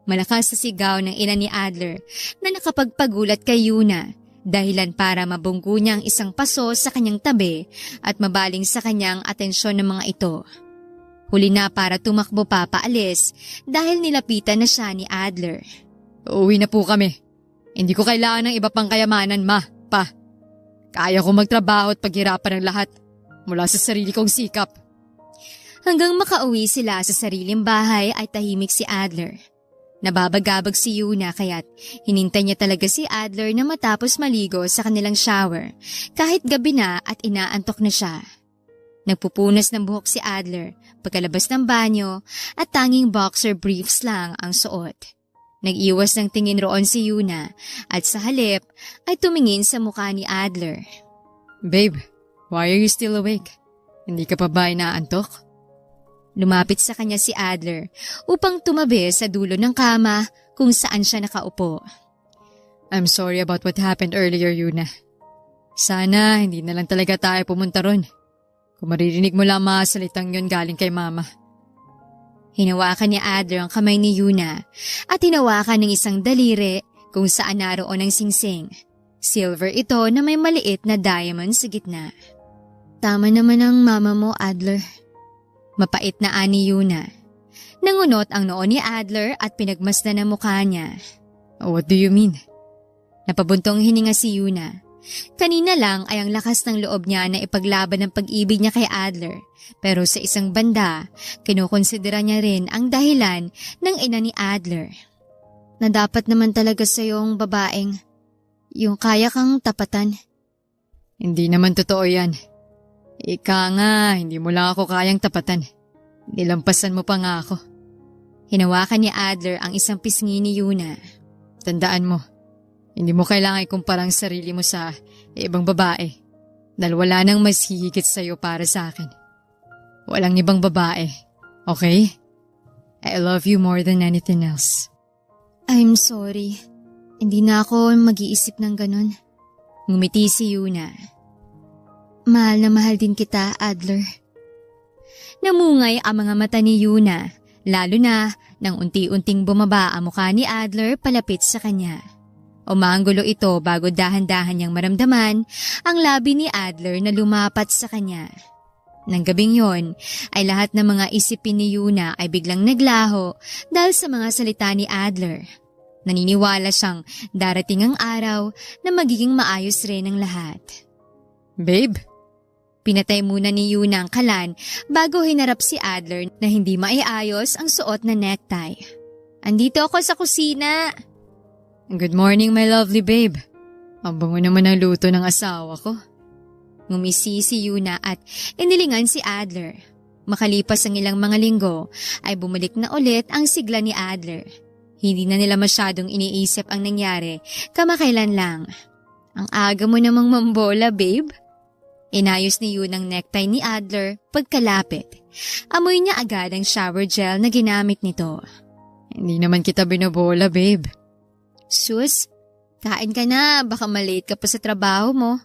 S2: Malakas sa sigaw ng ina ni Adler na nakapagpagulat kay Yuna, dahilan para mabunggo niya ang isang paso sa kanyang tabi at mabaling sa kanyang atensyon ng mga ito. Huli na para tumakbo pa paalis dahil nilapitan na siya ni Adler.
S1: Uuwi na po kami. Hindi ko kailangan ng iba pang kayamanan, ma, pa. Kaya ko magtrabaho at paghirapan ng lahat mula sa sarili kong sikap.
S2: Hanggang makauwi sila sa sariling bahay ay tahimik si Adler. Nababagabag si Yuna kaya't hinintay niya talaga si Adler na matapos maligo sa kanilang shower kahit gabi na at inaantok na siya. Nagpupunas ng buhok si Adler pagkalabas ng banyo at tanging boxer briefs lang ang suot. Nag-iwas ng tingin roon si Yuna at sa halip ay tumingin sa mukha ni Adler.
S1: Babe, why are you still awake? Hindi ka pa ba inaantok?
S2: Lumapit sa kanya si Adler upang tumabi sa dulo ng kama kung saan siya nakaupo.
S1: I'm sorry about what happened earlier, Yuna. Sana hindi na lang talaga tayo pumunta ron. Kung maririnig mo lang mga salitang yun galing kay mama.
S2: Hinawakan ni Adler ang kamay ni Yuna at hinawakan ng isang daliri kung saan naroon ang singsing. Silver ito na may maliit na diamond sa gitna. Tama naman ang mama mo, Adler. Mapait na ani Yuna. Nangunot ang noo ni Adler at pinagmasdan ang mukha niya.
S1: What do you mean?
S2: Napabuntong hininga si Yuna. Kanina lang ay ang lakas ng loob niya na ipaglaban ang pag-ibig niya kay Adler. Pero sa isang banda, kinukonsidera niya rin ang dahilan ng ina ni Adler. Na dapat naman talaga sa iyong babaeng yung kaya kang tapatan.
S1: Hindi naman totoo yan. Ika nga, hindi mo lang ako kayang tapatan. Nilampasan mo pa nga ako.
S2: Hinawakan ni Adler ang isang pisngi ni Yuna.
S1: Tandaan mo, hindi mo kailangan ikumpara ang sarili mo sa ibang babae. Dahil wala nang mas hihigit sa'yo para sa akin. Walang ibang babae, okay? I love you more than anything else.
S2: I'm sorry. Hindi na ako mag-iisip ng ganun. Ngumiti si Yuna. Mahal na mahal din kita, Adler. Namungay ang mga mata ni Yuna, lalo na nang unti-unting bumaba ang mukha ni Adler palapit sa kanya. Umanggulo ito bago dahan-dahan niyang maramdaman ang labi ni Adler na lumapat sa kanya. Nang gabing yon ay lahat ng mga isipin ni Yuna ay biglang naglaho dahil sa mga salita ni Adler. Naniniwala siyang darating ang araw na magiging maayos rin ang lahat.
S1: Babe?
S2: Pinatay muna ni Yuna ang kalan bago hinarap si Adler na hindi maiayos ang suot na necktie. Andito ako sa kusina.
S1: Good morning, my lovely babe. Ang bango naman ang luto ng asawa ko.
S2: Ngumisi si Yuna at inilingan si Adler. Makalipas ang ilang mga linggo ay bumalik na ulit ang sigla ni Adler. Hindi na nila masyadong iniisip ang nangyari kamakailan lang. Ang aga mo namang mambola, babe. Inayos ni Yun ang necktie ni Adler pagkalapit. Amoy niya agad ang shower gel na ginamit nito.
S1: Hindi naman kita binobola, babe.
S2: Sus, kain ka na, baka malate ka pa sa trabaho mo.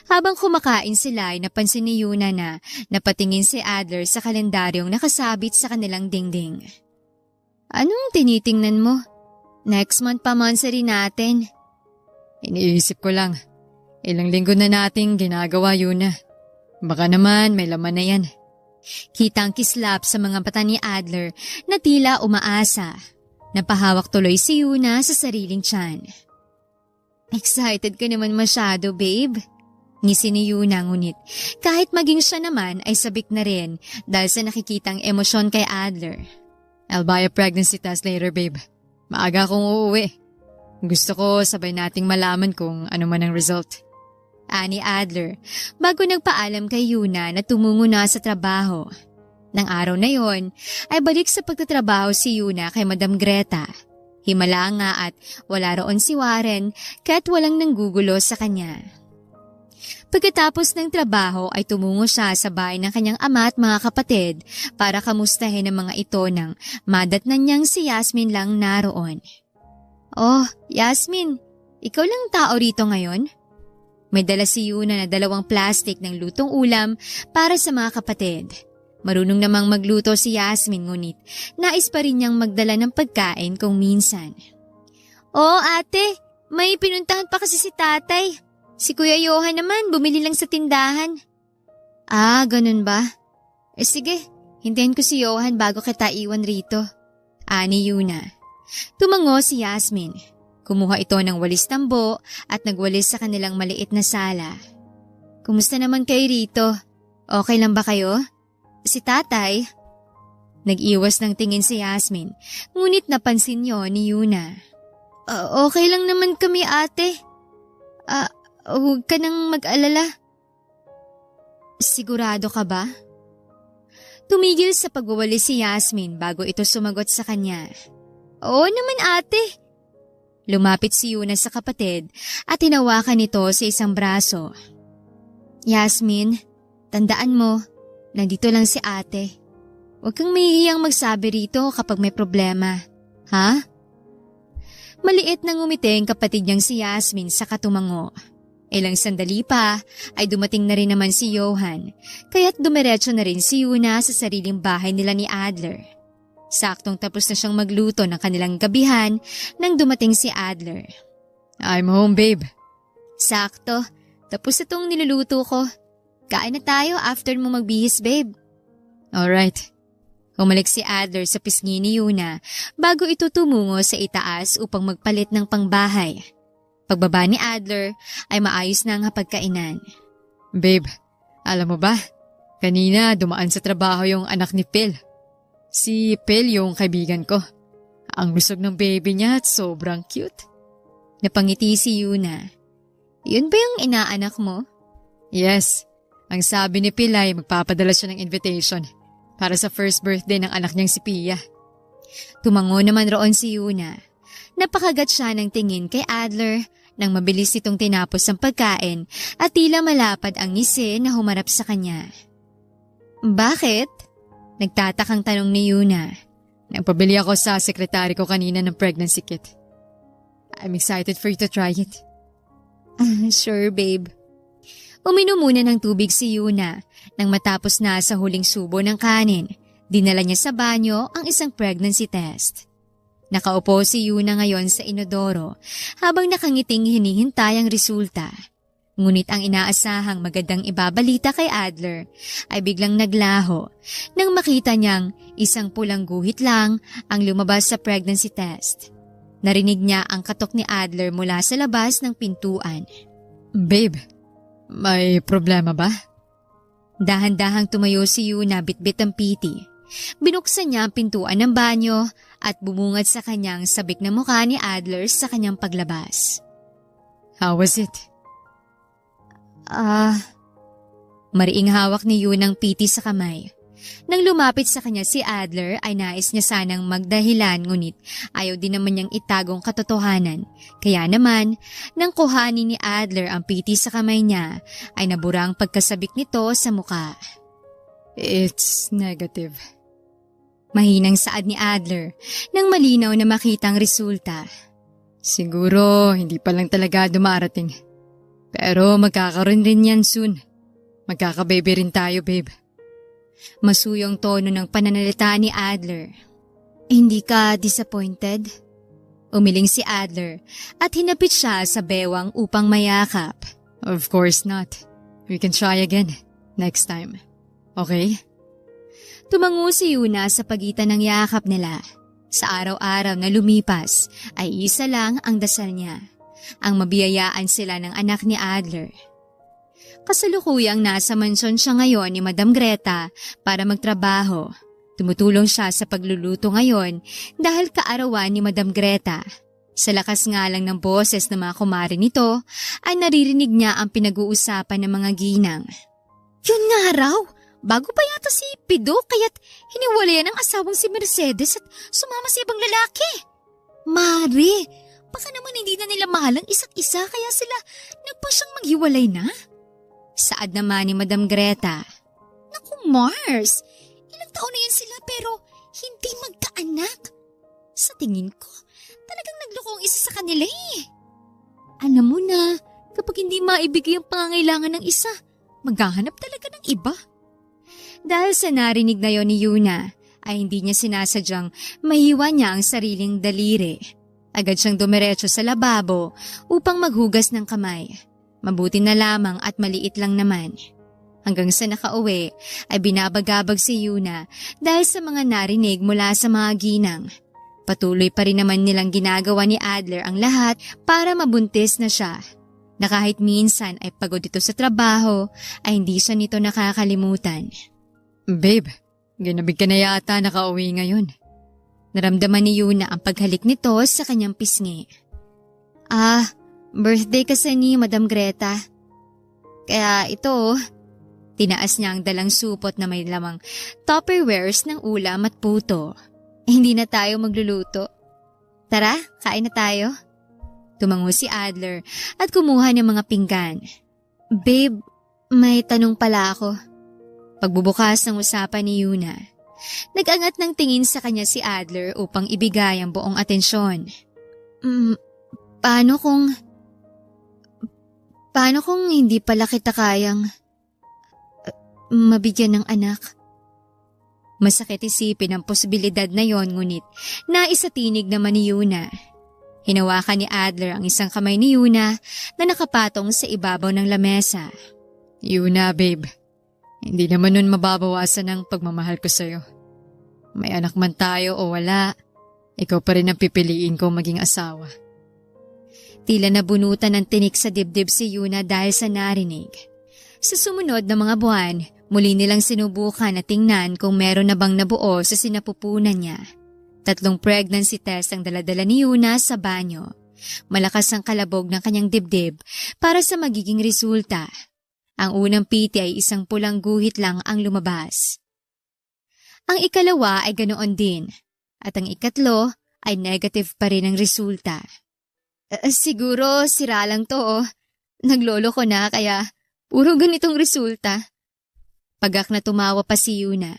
S2: Habang kumakain sila ay napansin ni Yuna na napatingin si Adler sa kalendaryong nakasabit sa kanilang dingding. Anong tinitingnan mo? Next month pa monthsary natin.
S1: Iniisip ko lang. Ilang linggo na nating ginagawa yun na. Baka naman may laman na yan.
S2: Kitang kislap sa mga mata ni Adler na tila umaasa. Napahawak tuloy si Yuna sa sariling tiyan. Excited ka naman masyado, babe. Ngisi ni Yuna ngunit kahit maging siya naman ay sabik na rin dahil sa nakikitang emosyon kay Adler.
S1: I'll buy a pregnancy test later, babe. Maaga akong uuwi. Gusto ko sabay nating malaman kung ano man ang result.
S2: Ani Adler, bago nagpaalam kay Yuna na tumungo na sa trabaho. Nang araw na yon, ay balik sa pagtatrabaho si Yuna kay Madam Greta. Himala nga at wala roon si Warren kaya't walang nanggugulo sa kanya. Pagkatapos ng trabaho ay tumungo siya sa bahay ng kanyang ama at mga kapatid para kamustahin ang mga ito nang madatnan niyang si Yasmin lang naroon. Oh, Yasmin, ikaw lang tao rito ngayon? May dala si Yuna na 2 plastic ng lutong ulam para sa mga kapatid. Marunong namang magluto si Yasmin ngunit nais pa rin niyang magdala ng pagkain kung minsan. Oh ate, may pinuntahan pa kasi si tatay. Si Kuya Johan naman bumili lang sa tindahan. Ah, ganun ba? Sige, hintayin ko si Johan bago kita iwan rito. Ani Yuna. Tumango si Yasmin. Kumuha ito ng walis tambo at nagwalis sa kanilang maliit na sala. Kumusta naman kayo rito? Okay lang ba kayo? Si tatay? Nag-iwas ng tingin si Yasmin, ngunit napansin niyo ni Yuna. Okay lang naman kami ate. Huwag ka nang mag-alala. Sigurado ka ba? Tumigil sa pagwawalis si Yasmin bago ito sumagot sa kanya. Oo naman ate. Lumapit si Yuna sa kapatid at hinawakan nito sa isang braso. Yasmin, tandaan mo, nandito lang si ate. Huwag kang mahihiyang magsabi rito kapag may problema. Ha? Maliit na ngumiti ang kapatid niyang si Yasmin sa katumango. Ilang sandali pa ay dumating na rin naman si Johan, kaya't dumiretso na rin si Yuna sa sariling bahay nila ni Adler. Saktong tapos na siyang magluto ng kanilang gabihan nang dumating si Adler.
S1: I'm home, babe.
S2: Sakto, tapos itong niluluto ko. Kain na tayo after mo magbihis, babe.
S1: Alright.
S2: Umalik si Adler sa pisngi ni Yuna bago ito tumungo sa itaas upang magpalit ng pangbahay. Pagbaba ni Adler ay maayos na ang hapagkainan.
S1: Babe, alam mo ba? Kanina dumaan sa trabaho yung anak ni Phil. Si Phil yung kaibigan ko. Ang lusog ng baby niya at sobrang cute.
S2: Napangiti si Yuna. Yun ba yung inaanak mo?
S1: Yes. Ang sabi ni Phil ay magpapadala siya ng invitation para sa first birthday ng anak niyang si Pia.
S2: Tumango naman roon si Yuna. Napakagat siya ng tingin kay Adler nang mabilis itong tinapos ang pagkain at tila malapad ang ngisi na humarap sa kanya. Bakit? Nagtatakang tanong ni Yuna.
S1: Nagpabili ako sa sekretary ko kanina ng pregnancy kit. I'm excited for you to try it.
S2: Sure, babe. Uminom muna ng tubig si Yuna nang matapos na sa huling subo ng kanin. Dinala niya sa banyo ang isang pregnancy test. Nakaupo si Yuna ngayon sa inodoro habang nakangiting hinihintay ang resulta. Ngunit ang inaasahang magandang ibabalita kay Adler ay biglang naglaho nang makita niyang isang pulang guhit lang ang lumabas sa pregnancy test. Narinig niya ang katok ni Adler mula sa labas ng pintuan.
S1: Babe, may problema ba?
S2: Dahan-dahang tumayo si Yuna bitbit ang piti. Binuksan niya ang pintuan ng banyo at bumungad sa kanyang sabik na mukha ni Adler sa kanyang paglabas.
S1: How was it?
S2: Mariing hawak ni Yun ang piti sa kamay. Nang lumapit sa kanya si Adler ay nais niya sanang magdahilan ngunit ayaw din naman niyang itagong katotohanan. Kaya naman, nang kuhanin ni Adler ang piti sa kamay niya ay nabura ang pagkasabik nito sa muka.
S1: It's negative.
S2: Mahinang saad ni Adler nang malinaw na makita ang resulta.
S1: Siguro hindi pa lang talaga dumarating. Pero magkakaroon rin yan soon. Magkakababy rin tayo, babe.
S2: Masuyong tono ng pananalita ni Adler. Hindi ka disappointed? Umiling si Adler at hinapit siya sa bewang upang mayakap.
S1: Of course not. We can try again next time. Okay?
S2: Tumango si Yuna sa pagitan ng yakap nila. Sa araw-araw na lumipas ay isa lang ang dasal niya. Ang mabiyayaan sila ng anak ni Adler. Kasalukuyang nasa mansyon siya ngayon ni Madam Greta para magtrabaho. Tumutulong siya sa pagluluto ngayon dahil kaarawan ni Madam Greta. Sa lakas nga lang ng boses ng mga kumare nito ay naririnig niya ang pinag-uusapan ng mga ginang. Yun nga raw, bago pa yata si Pido kaya't hiniwalayan ang asawang si Mercedes at sumama sa ibang lalaki. Mare, baka naman hindi na nila mahal ang isa't isa kaya sila nagpasyang maghiwalay na? Saad naman ni Madam Greta. Naku Mars, ilang taon na yan sila pero hindi magkaanak. Sa tingin ko, talagang nagloko ang isa sa kanila eh. Alam mo na, kapag hindi maibigay ang pangangailangan ng isa, maghahanap talaga ng iba. Dahil sa narinig na yon ni Yuna, ay hindi niya sinasadyang mahiwa niya ang sariling daliri. Agad siyang dumiretso sa lababo upang maghugas ng kamay. Mabuti na lamang at maliit lang naman. Hanggang sa nakauwi ay binabagabag si Yuna dahil sa mga narinig mula sa mga ginang. Patuloy pa rin naman nilang ginagawa ni Adler ang lahat para mabuntis na siya. Na kahit minsan ay pagod ito sa trabaho ay hindi siya nito nakakalimutan.
S1: Babe, ginabig ka na yata nakauwi ngayon.
S2: Naramdaman ni Yuna ang paghalik nito sa kanyang pisngi. Birthday kasi ni Madam Greta. Kaya ito, tinaas niya ang dalang supot na may lamang Tupperwares ng ulam at puto. Hindi na tayo magluluto. Tara, kain na tayo. Tumango si Adler at kumuha ng mga pinggan. Babe, may tanong pala ako. Pagbubukas ng usapan ni Yuna, nag-angat ng tingin sa kanya si Adler upang ibigay ang buong atensyon. Paano kung hindi pala kita kayang mabigyan ng anak? Masakit isipin ang posibilidad na yon ngunit naisatinig naman ni Yuna. Hinawakan ni Adler ang isang kamay ni Yuna na nakapatong sa ibabaw ng lamesa.
S1: Yuna, babe. Hindi naman nun mababawasan ang pagmamahal ko sa'yo. May anak man tayo o wala, ikaw pa rin ang pipiliin kong maging asawa.
S2: Tila nabunutan ng tinik sa dibdib si Yuna dahil sa narinig. Sa sumunod na mga buwan, muli nilang sinubukan na tingnan kung meron na bang nabuo sa sinapupunan niya. 3 pregnancy test ang daladala ni Yuna sa banyo. Malakas ang kalabog ng kanyang dibdib para sa magiging resulta. Ang unang piti ay isang pulang guhit lang ang lumabas. Ang ikalawa ay ganoon din. At ang ikatlo ay negative pa rin ang resulta. Siguro sira lang to. Naglolo ko na kaya puro ganitong resulta. Pagak na tumawa pa si Yuna.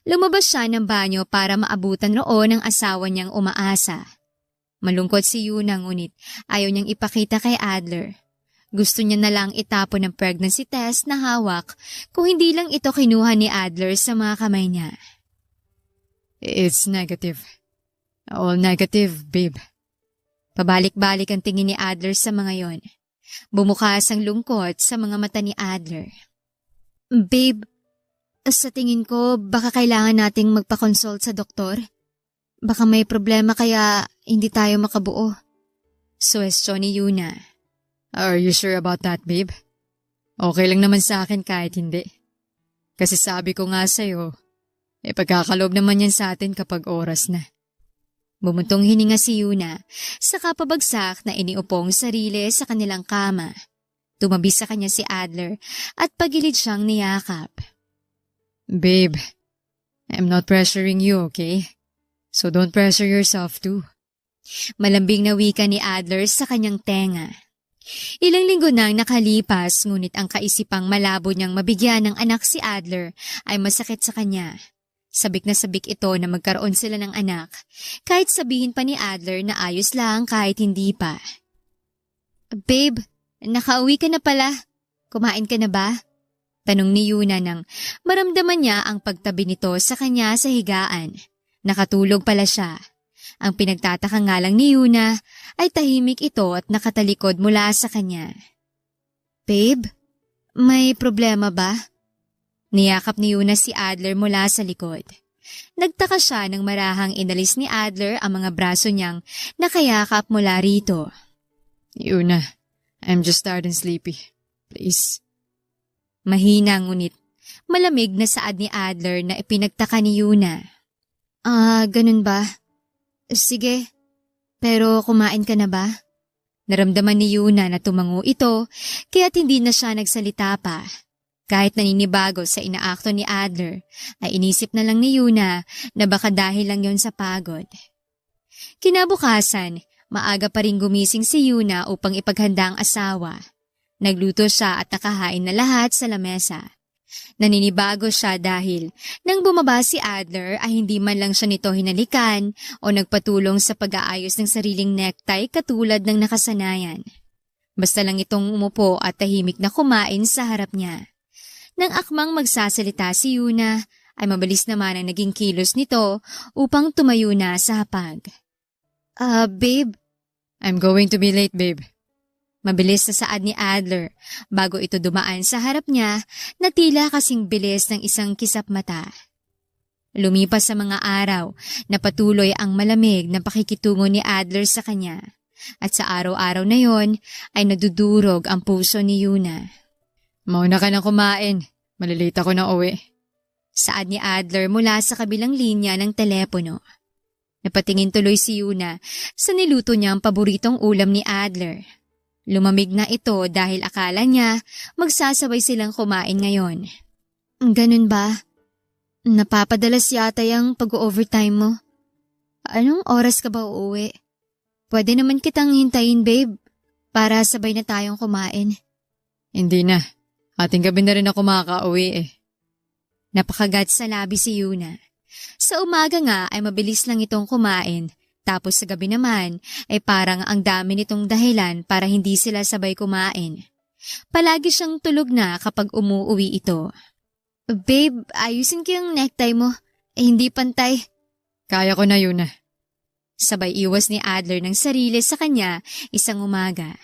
S2: Lumabas siya ng banyo para maabutan roon ang asawa niyang umaasa. Malungkot si Yuna ngunit ayaw niyang ipakita kay Adler. Gusto niya na lang itapon ang pregnancy test na hawak kung hindi lang ito kinuha ni Adler sa mga kamay niya.
S1: It's negative. All negative, babe.
S2: Pabalik-balik ang tingin ni Adler sa mga yon. Bumukas ang lungkot sa mga mata ni Adler. Babe, sa tingin ko baka kailangan nating magpa-consult sa doktor. Baka may problema kaya hindi tayo makabuo. Suwestyon ni Yuna.
S1: Are you sure about that, babe? Okay lang naman sa akin kahit hindi. Kasi sabi ko nga sa'yo, pagkakaloob naman yan sa atin kapag oras na.
S2: Bumuntong hininga si Yuna, saka pabagsak na iniupong sarili sa kanilang kama. Tumabi sa kanya si Adler at pagilid siyang niyakap.
S1: Babe, I'm not pressuring you, okay? So don't pressure yourself too.
S2: Malambing na wika ni Adler sa kanyang tenga. Ilang linggo nang nakalipas, ngunit ang kaisipang malabo niyang mabigyan ng anak si Adler ay masakit sa kanya. Sabik na sabik ito na magkaroon sila ng anak, kahit sabihin pa ni Adler na ayos lang kahit hindi pa. Babe, nakauwi ka na pala. Kumain ka na ba? Tanong ni Yuna nang maramdaman niya ang pagtabi nito sa kanya sa higaan. Nakatulog pala siya. Ang pinagtataka nga lang ni Yuna ay tahimik ito at nakatalikod mula sa kanya. Babe, may problema ba? Niyakap ni Yuna si Adler mula sa likod. Nagtaka siya nang marahang inalis ni Adler ang mga braso niyang nakayakap mula rito.
S1: Yuna, I'm just tired and sleepy. Please.
S2: Mahina ngunit malamig na saad ni Adler na ipinagtaka ni Yuna. Ganun ba? Sige, pero kumain ka na ba? Naramdaman ni Yuna na tumango ito kaya't hindi na siya nagsalita pa. Kahit naninibago sa inaakto ni Adler, ay inisip na lang ni Yuna na baka dahil lang yon sa pagod. Kinabukasan, maaga pa rin gumising si Yuna upang ipaghanda ang asawa. Nagluto siya at nakahain na lahat sa lamesa. Naninibago siya dahil nang bumaba si Adler ay hindi man lang siya nito hinalikan o nagpatulong sa pag-aayos ng sariling necktie katulad ng nakasanayan. Basta lang itong umupo at tahimik na kumain sa harap niya. Nang akmang magsasalita si Yuna, ay mabilis naman ang naging kilos nito upang tumayo na sa hapag. Babe?
S1: I'm going to be late, babe.
S2: Mabilis na saad ni Adler bago ito dumaan sa harap niya na tila kasing bilis ng isang kisap mata. Lumipas sa mga araw na patuloy ang malamig na pakikitungo ni Adler sa kanya at sa araw-araw na yon ay nadudurog ang puso ni Yuna.
S1: Mauna ka na kumain. Malilate ako na uwi.
S2: Saad ni Adler mula sa kabilang linya ng telepono. Napatingin tuloy si Yuna sa niluto niyang paboritong ulam ni Adler. Lumamig na ito dahil akala niya magsasabay silang kumain ngayon. Ganun ba? Napapadalas yata yung pag-overtime mo. Anong oras ka ba uuwi? Pwede naman kitang hintayin, babe, para sabay na tayong kumain.
S1: Hindi na. Ating gabi na rin ako makaka-uwi eh.
S2: Napakagat sa labi si Yuna. Sa umaga nga ay mabilis lang itong kumain, tapos sa gabi naman ay parang ang dami nitong dahilan para hindi sila sabay kumain. Palagi siyang tulog na kapag umuuwi ito. Babe, ayusin ko yung necktie mo. Hindi pantay.
S1: Kaya ko na, Yuna.
S2: Sabay iwas ni Adler ng sarili sa kanya isang umaga.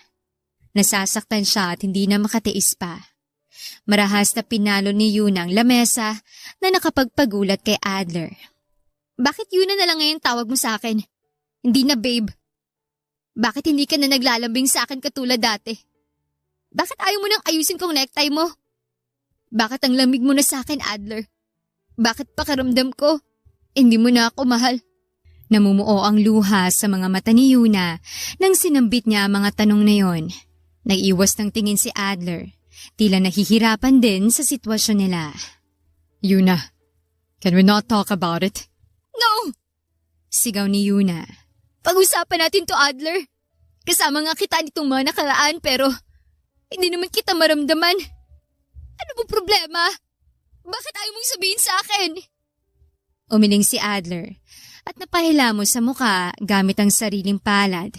S2: Nasasaktan siya at hindi na makatiis pa. Marahas na pinalo ni Yuna ang lamesa na nakapagpagulat kay Adler. Bakit Yuna na lang ngayon tawag mo sa akin? Hindi na babe. Bakit hindi ka na naglalambing sa akin katulad dati? Bakit ayaw mo nang ayusin kong necktie mo? Bakit ang lamig mo na sa akin, Adler? Bakit pakaramdam ko? Hindi mo na ako mahal. Namumuo ang luha sa mga mata ni Yuna nang sinambit niya ang mga tanong na yon. Nag-iwas ng tingin si Adler. Tila nahihirapan din sa sitwasyon nila.
S1: Yuna, can we not talk about it?
S3: No!
S2: Sigaw ni Yuna.
S3: Pag-usapan natin to, Adler. Kasama nga kita nitong mga nakaraan pero hindi naman kita maramdaman. Ano ba problema? Bakit ayaw mong sabihin sa akin?
S2: Umiling si Adler at napahila mo sa muka gamit ang sariling palad.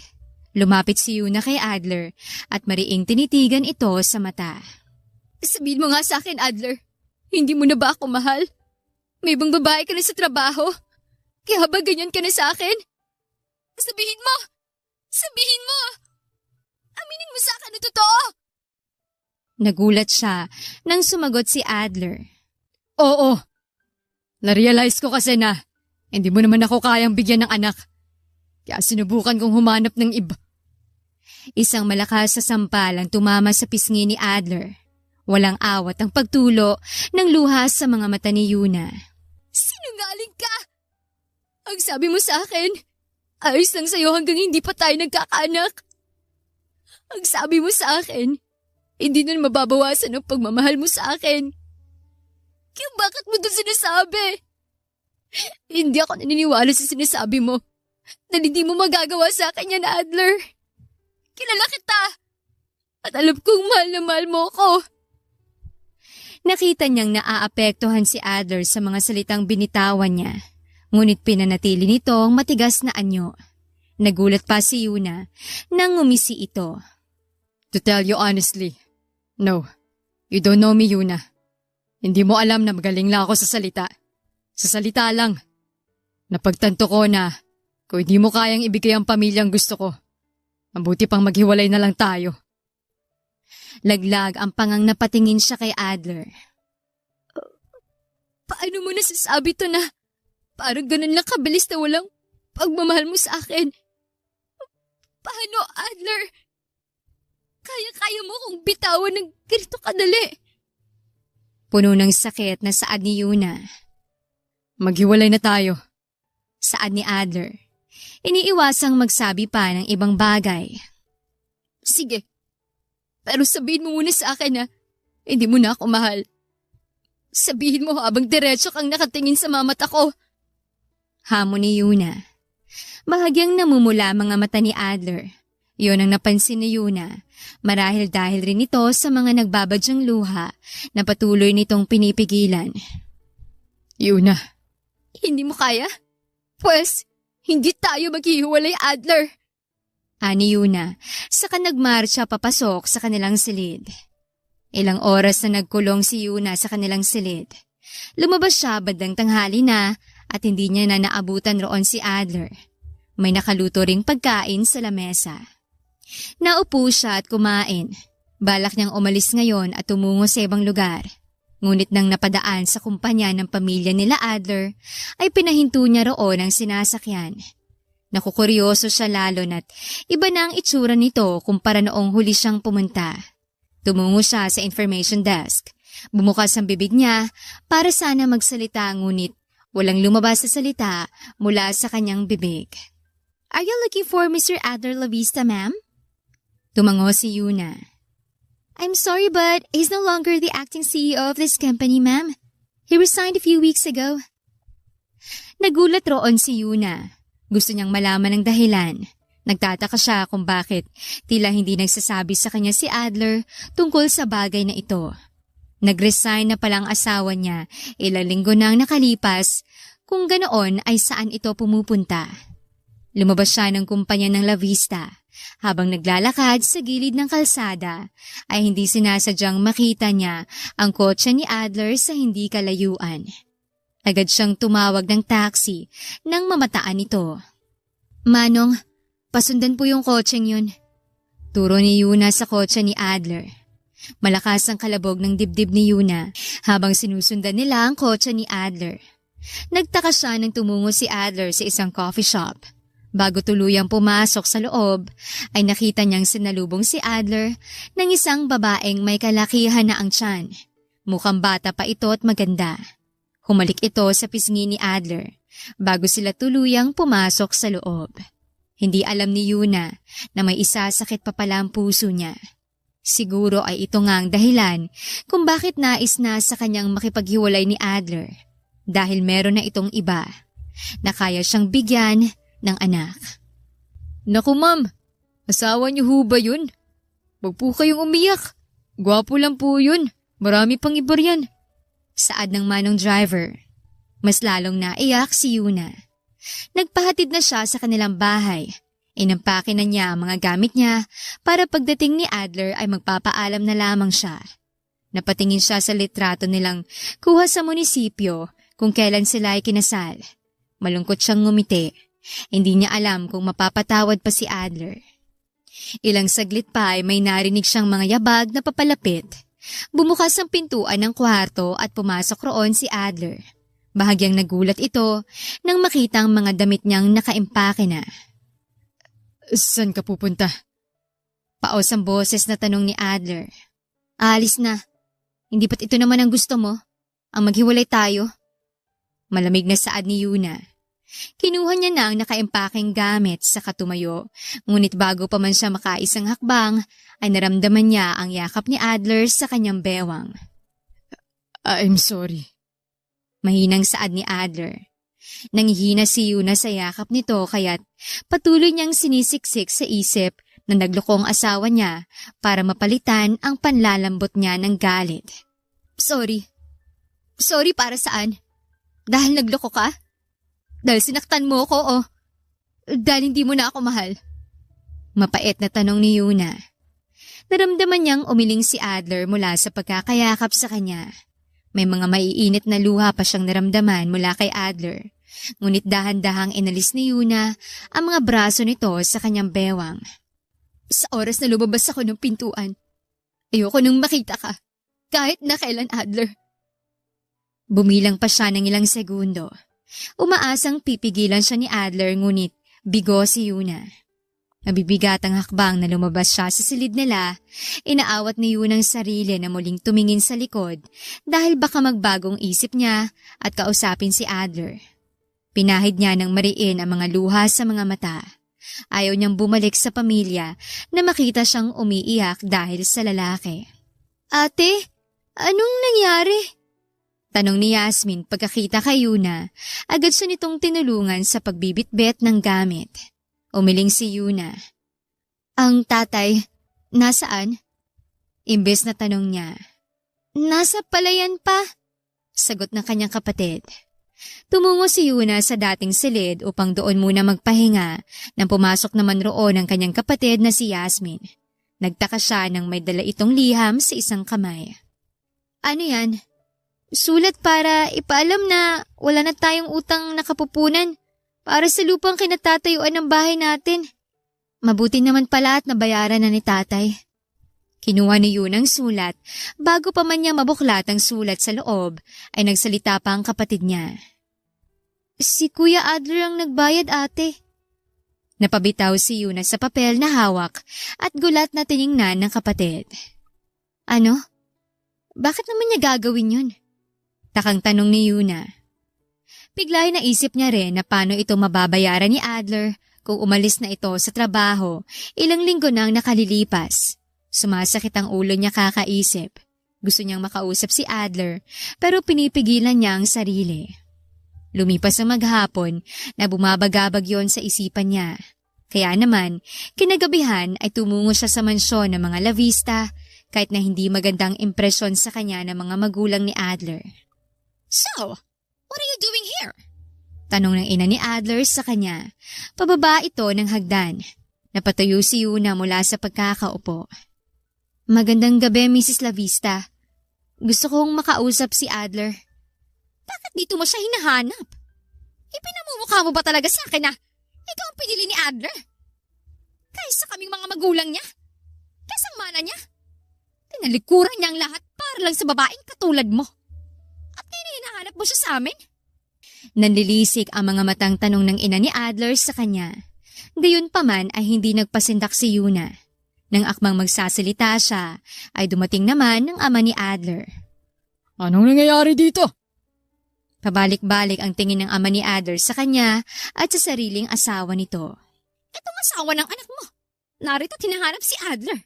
S2: Lumapit si Yuna kay Adler at mariing tinitigan ito sa mata.
S3: Sabihin mo nga sa akin, Adler. Hindi mo na ba ako mahal? May ibang babae ka na sa trabaho? Kaya ba ganyan ka na sa akin? Sabihin mo! Sabihin mo! Aminin mo sa akin na totoo!
S2: Nagulat siya nang sumagot si Adler.
S1: Oo. Na-realize ko kasi na hindi mo naman ako kayang bigyan ng anak. Kaya sinubukan kong humanap ng iba.
S2: Isang malakas sa sampal ang tumama sa pisngi ni Adler. Walang awat ang pagtulo ng luha sa mga mata ni Yuna.
S3: Sinungaling ka! Ang sabi mo sa akin, ayos lang sa'yo hanggang hindi pa tayo nagkakaanak. Ang sabi mo sa akin, hindi na mababawasan ang pagmamahal mo sa akin. Kaya bakit mo ito sinasabi? Hindi ako naniniwala sa sinasabi mo na hindi mo magagawa sa akin yan, Adler. Kilala kita at alam kong mahal na mahal mo ako.
S2: Nakita niyang naaapektuhan si Adler sa mga salitang binitawan niya, ngunit pinanatili nito ang matigas na anyo. Nagulat pa si Yuna nang ngumisi ito.
S1: To tell you honestly, no, you don't know me, Yuna. Hindi mo alam na magaling lang ako sa salita. Sa salita lang. Napagtanto ko na kung hindi mo kayang ibigay ang pamilyang gusto ko, mabuti pang maghiwalay na lang tayo.
S2: Laglag ang pangang napatingin siya kay Adler.
S3: Paano mo nasasabi to na parang ganun lang kabilis na walang pagmamahal mo sa akin? Paano, Adler? Kaya-kaya mo kong bitawan ng ganito kadali.
S2: Puno ng sakit na saad ni Yuna.
S1: Maghiwalay na tayo.
S2: Saad ni Adler. Iniiwasang magsabi pa ng ibang bagay.
S3: Sige, pero sabihin mo muna sa akin na hindi mo na ako mahal. Sabihin mo habang diretso kang nakatingin sa mga mata ko.
S2: Hamon ni Yuna. Bahagyang namumula mga mata ni Adler. Yun ang napansin ni Yuna. Marahil dahil rin ito sa mga nagbabadyang luha na patuloy nitong pinipigilan.
S1: Yuna.
S3: Hindi mo kaya? Pues, hindi tayo maghihiwalay, Adler.
S2: Ani Yuna, saka nagmarcha papasok sa kanilang silid. Ilang oras na nagkulong si Yuna sa kanilang silid. Lumabas siya bandang tanghali na at hindi niya na naabutan roon si Adler. May nakaluto ring pagkain sa lamesa. Naupo siya at kumain. Balak niyang umalis ngayon at tumungo sa ibang lugar. Ngunit nang napadaan sa kumpanya ng pamilya nila Adler, ay pinahinto niya roon ang sinasakyan. Nakukuryoso siya lalo na't iba na ang itsura nito kumpara noong huli siyang pumunta. Tumungo siya sa information desk. Bumukas ang bibig niya para sana magsalita ngunit walang lumabas sa salita mula sa kanyang bibig.
S3: Are you looking for Mr. Adler Lavista, ma'am?
S2: Tumango si Yuna.
S3: I'm sorry but he's no longer the acting CEO of this company, ma'am. He resigned a few weeks ago.
S2: Nagulat roon si Yuna. Gusto niyang malaman ang dahilan. Nagtataka siya kung bakit tila hindi nagsasabi sa kanya si Adler tungkol sa bagay na ito. Nag-resign na palang asawa niya, ilang linggo nang nakalipas, kung ganoon ay saan ito pumupunta. Lumabas siya ng kumpanya ng La Vista. Habang naglalakad sa gilid ng kalsada, ay hindi sinasadyang makita niya ang kotse ni Adler sa hindi kalayuan. Agad siyang tumawag ng taxi nang mamataan ito.
S3: Manong, pasundan po yung kotseng yun.
S2: Turo ni Yuna sa kotse ni Adler. Malakas ang kalabog ng dibdib ni Yuna habang sinusundan nila ang kotse ni Adler. Nagtaka siya nang tumungo si Adler sa isang coffee shop. Bago tuluyang pumasok sa loob, ay nakita niyang sinalubong si Adler ng isang babaeng may kalakihan na ang tiyan. Mukhang bata pa ito at maganda. Humalik ito sa pisngi ni Adler bago sila tuluyang pumasok sa loob. Hindi alam ni Yuna na may isasakit pa pala ang puso niya. Siguro ay ito nga ang dahilan kung bakit nais na sa kanyang makipaghiwalay ni Adler dahil meron na itong iba na kaya siyang bigyan ng anak.
S1: Naku ma'am, asawa niyo ho ba yun? Huwag po kayong umiyak. Gwapo lang po yun. Marami pang iba riyan.
S2: Saad ng manong driver. Mas lalong naiyak si Yuna. Nagpahatid na siya sa kanilang bahay. Inampake na niya ang mga gamit niya para pagdating ni Adler ay magpapaalam na lamang siya. Napatingin siya sa litrato nilang kuha sa munisipyo kung kailan sila ay kinasal. Malungkot siyang ngumiti. Hindi niya alam kung mapapatawad pa si Adler. Ilang saglit pa ay may narinig siyang mga yabag na papalapit. Bumukas ang pintuan ng kwarto at pumasok roon si Adler. Bahagyang nagulat ito nang makita ang mga damit niyang nakaimpake na.
S1: Saan ka pupunta?
S2: Paos ang boses na tanong ni Adler. Alis na. Hindi ba't ito naman ang gusto mo? Ang maghiwalay tayo? Malamig na saad ni Yuna. Kinuha niya na ang nakaimpaking gamit sa katumayo, ngunit bago pa man siya makaisang hakbang, ay naramdaman niya ang yakap ni Adler sa kanyang bewang.
S1: I'm sorry.
S2: Mahinang saad ni Adler. Nanghihina si Yuna sa yakap nito kaya't patuloy niyang sinisiksik sa isip na nagloko ang asawa niya para mapalitan ang panlalambot niya ng galit.
S3: Sorry. Sorry para saan? Dahil nagloko ka? Dahil sinaktan mo ko o dahil hindi mo na ako mahal?
S2: Mapait na tanong ni Yuna. Naramdaman niyang umiling si Adler mula sa pagkakayakap sa kanya. May mga maiinit na luha pa siyang naramdaman mula kay Adler. Ngunit dahan-dahang inalis ni Yuna ang mga braso nito sa kanyang bewang.
S3: Sa oras na lumabas ako ng pintuan, ayoko nang makita ka. Kahit na kailan, Adler.
S2: Bumilang pa siya ng ilang segundo. Umaasang pipigilan siya ni Adler ngunit bigo si Yuna. Mabibigat ang hakbang na lumabas siya sa silid nila, inaawat ni Yuna ang sarili na muling tumingin sa likod dahil baka magbagong isip niya at kausapin si Adler. Pinahid niya ng mariin ang mga luha sa mga mata. Ayaw niyang bumalik sa pamilya na makita siyang umiiyak dahil sa lalaki.
S3: Ate, anong nangyari?
S2: Tanong ni Yasmin pagkakita kay Yuna, agad siya nitong tinulungan sa pagbibitbit ng gamit. Umiling si Yuna.
S3: Ang tatay, nasaan?
S2: Imbes na tanong niya.
S3: Nasa palayan pa,
S2: sagot ng kanyang kapatid. Tumungo si Yuna sa dating silid upang doon muna magpahinga nang pumasok naman roon ang kanyang kapatid na si Yasmin. Nagtaka siya nang may dala itong liham sa isang kamay.
S3: Ano yan? Sulat para ipaalam na wala na tayong utang na kapupunan para sa lupang kinatatayuan ng bahay natin. Mabuti naman pala at nabayaran na ni tatay.
S2: Kinuha ni Yuna ang sulat. Bago pa man niya mabuklat ang sulat sa loob, ay nagsalita pa ang kapatid niya.
S3: Si Kuya Adler ang nagbayad, ate.
S2: Napabitaw si Yuna sa papel na hawak at gulat na tiningnan ng kapatid.
S3: Ano? Bakit naman niya gagawin yun?
S2: Takang tanong ni Yuna. Bigla naisip niya rin na paano ito mababayaran ni Adler kung umalis na ito sa trabaho, ilang linggo nang nakalilipas. Sumasakit ang ulo niya kakaisip. Gusto niyang makausap si Adler pero pinipigilan niya ang sarili. Lumipas ang maghapon na bumabagabag yon sa isipan niya. Kaya naman, kinagabihan ay tumungo siya sa mansyon ng mga lavista kahit na hindi magandang impresyon sa kanya ng mga magulang ni Adler.
S3: So, what are you doing here?
S2: Tanong ng ina ni Adler sa kanya. Pababa ito ng hagdan. Napatayo si Yuna mula sa pagkakaupo. Magandang gabi, Mrs. Lavista. Gusto kong makausap si Adler.
S3: Bakit dito mo siya hinahanap? Ipinamumukha mo ba talaga sa akin na ikaw ang pinili ni Adler? Kaysa kaming mga magulang niya? Kaysa ang mana niya? Tinalikuran niya ang lahat para lang sa babaeng katulad mo. At ngayon hinahanap mo siya sa amin?
S2: Nanlilisik ang mga matang tanong ng ina ni Adler sa kanya. Gayunpaman ay hindi nagpasindak si Yuna. Nang akmang magsasalita siya, ay dumating naman ang ama ni Adler.
S1: Anong nangyayari dito?
S2: Pabalik-balik ang tingin ng ama ni Adler sa kanya at sa sariling asawa nito.
S3: Itong asawa ng anak mo. Narito hinahanap si Adler.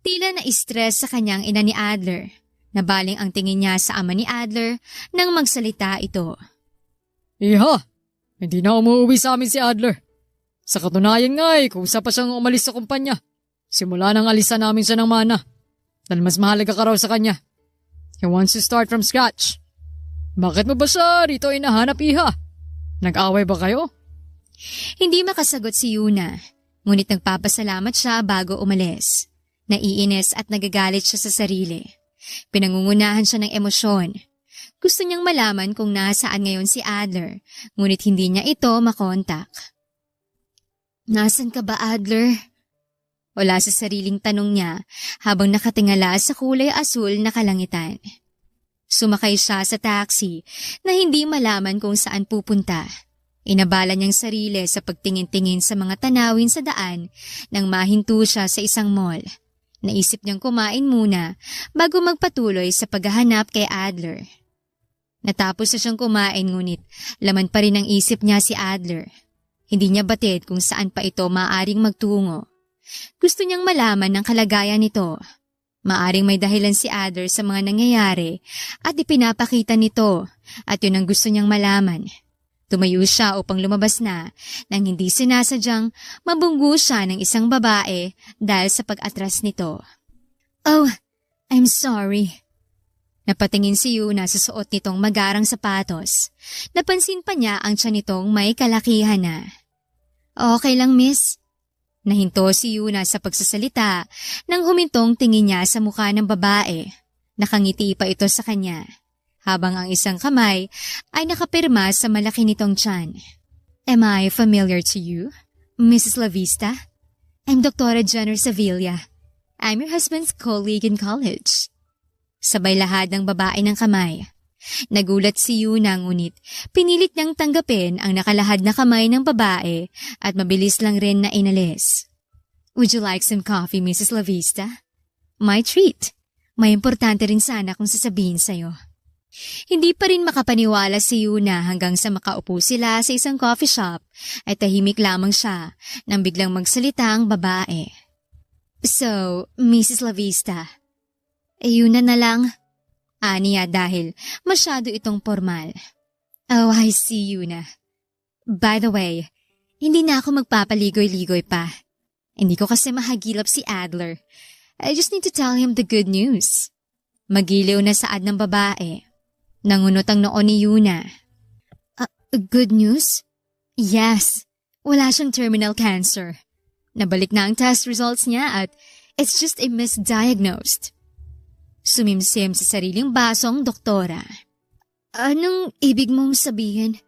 S2: Tila na-stress sa kanyang ina ni Adler. Nabaling ang tingin niya sa ama ni Adler nang magsalita ito.
S1: Iha, hindi na umuwi sa amin si Adler. Sa katunayan nga kusa pa siyang umalis sa kumpanya. Simula nang alisan namin siya ng mana. Dahil mas mahalaga ka raw sa kanya. He wants to start from scratch. Bakit mo ba siya rito inahanap, Iha? Nag-away ba kayo?
S2: Hindi makasagot si Yuna, ngunit nagpapasalamat siya bago umalis. Naiinis at nagagalit siya sa sarili. Pinangungunahan siya ng emosyon. Gusto niyang malaman kung nasaan ngayon si Adler, ngunit hindi niya ito makontak. Nasaan ka ba, Adler? Wala sa sariling tanong niya habang nakatingala sa kulay asul na kalangitan. Sumakay siya sa taxi na hindi malaman kung saan pupunta. Inabala niyang sarili sa pagtingin-tingin sa mga tanawin sa daan nang mahinto siya sa isang mall. Naisip niyang kumain muna bago magpatuloy sa paghahanap kay Adler. Natapos na siyang kumain ngunit laman pa rin ang isip niya si Adler. Hindi niya batid kung saan pa ito maaaring magtungo. Gusto niyang malaman ang kalagayan nito. Maaring may dahilan si Adler sa mga nangyayari at ipinapakita nito at yun ang gusto niyang malaman. Tumayo siya upang lumabas na nang hindi sinasadyang mabunggo siya ng isang babae dahil sa pag-atras nito. Oh, I'm sorry. Napatingin si Yuna sa suot nitong magarang sapatos. Napansin pa niya ang tiyan nitong may kalakihan na. Okay lang, miss. Nahinto si Yuna sa pagsasalita nang humintong tingin niya sa mukha ng babae. Nakangiti pa ito sa kanya, habang ang isang kamay ay nakapirma sa malaki nitong tiyan. Am I familiar to you, Mrs. Lavista? I'm Dr. Jenner Sevilla. I'm your husband's colleague in college. Sabay lahad ng babae ng kamay. Nagulat si Yuna ngunit pinilit niyang tanggapin ang nakalahad na kamay ng babae at mabilis lang rin na inalis. Would you like some coffee, Mrs. Lavista? My treat. May importante rin sana kung sasabihin sa'yo. Hindi pa rin makapaniwala si Yuna hanggang sa makaupo sila sa isang coffee shop ay tahimik lamang siya nang biglang magsalita ang babae. So, Mrs. Lavista, Yuna na lang. Aniya dahil masyado itong formal. Oh, I see you na. By the way, hindi na ako magpapaligoy-ligoy pa. Hindi ko kasi mahagilap si Adler. I just need to tell him the good news. Magiliw na saad ng babae. Nangunot ang noo ni Yuna. Good news? Yes. Wala siyang terminal cancer. Nabalik na ang test results niya at it's just a misdiagnosed. Sumimsim sa sariling basong doktora. Anong ibig mong sabihin?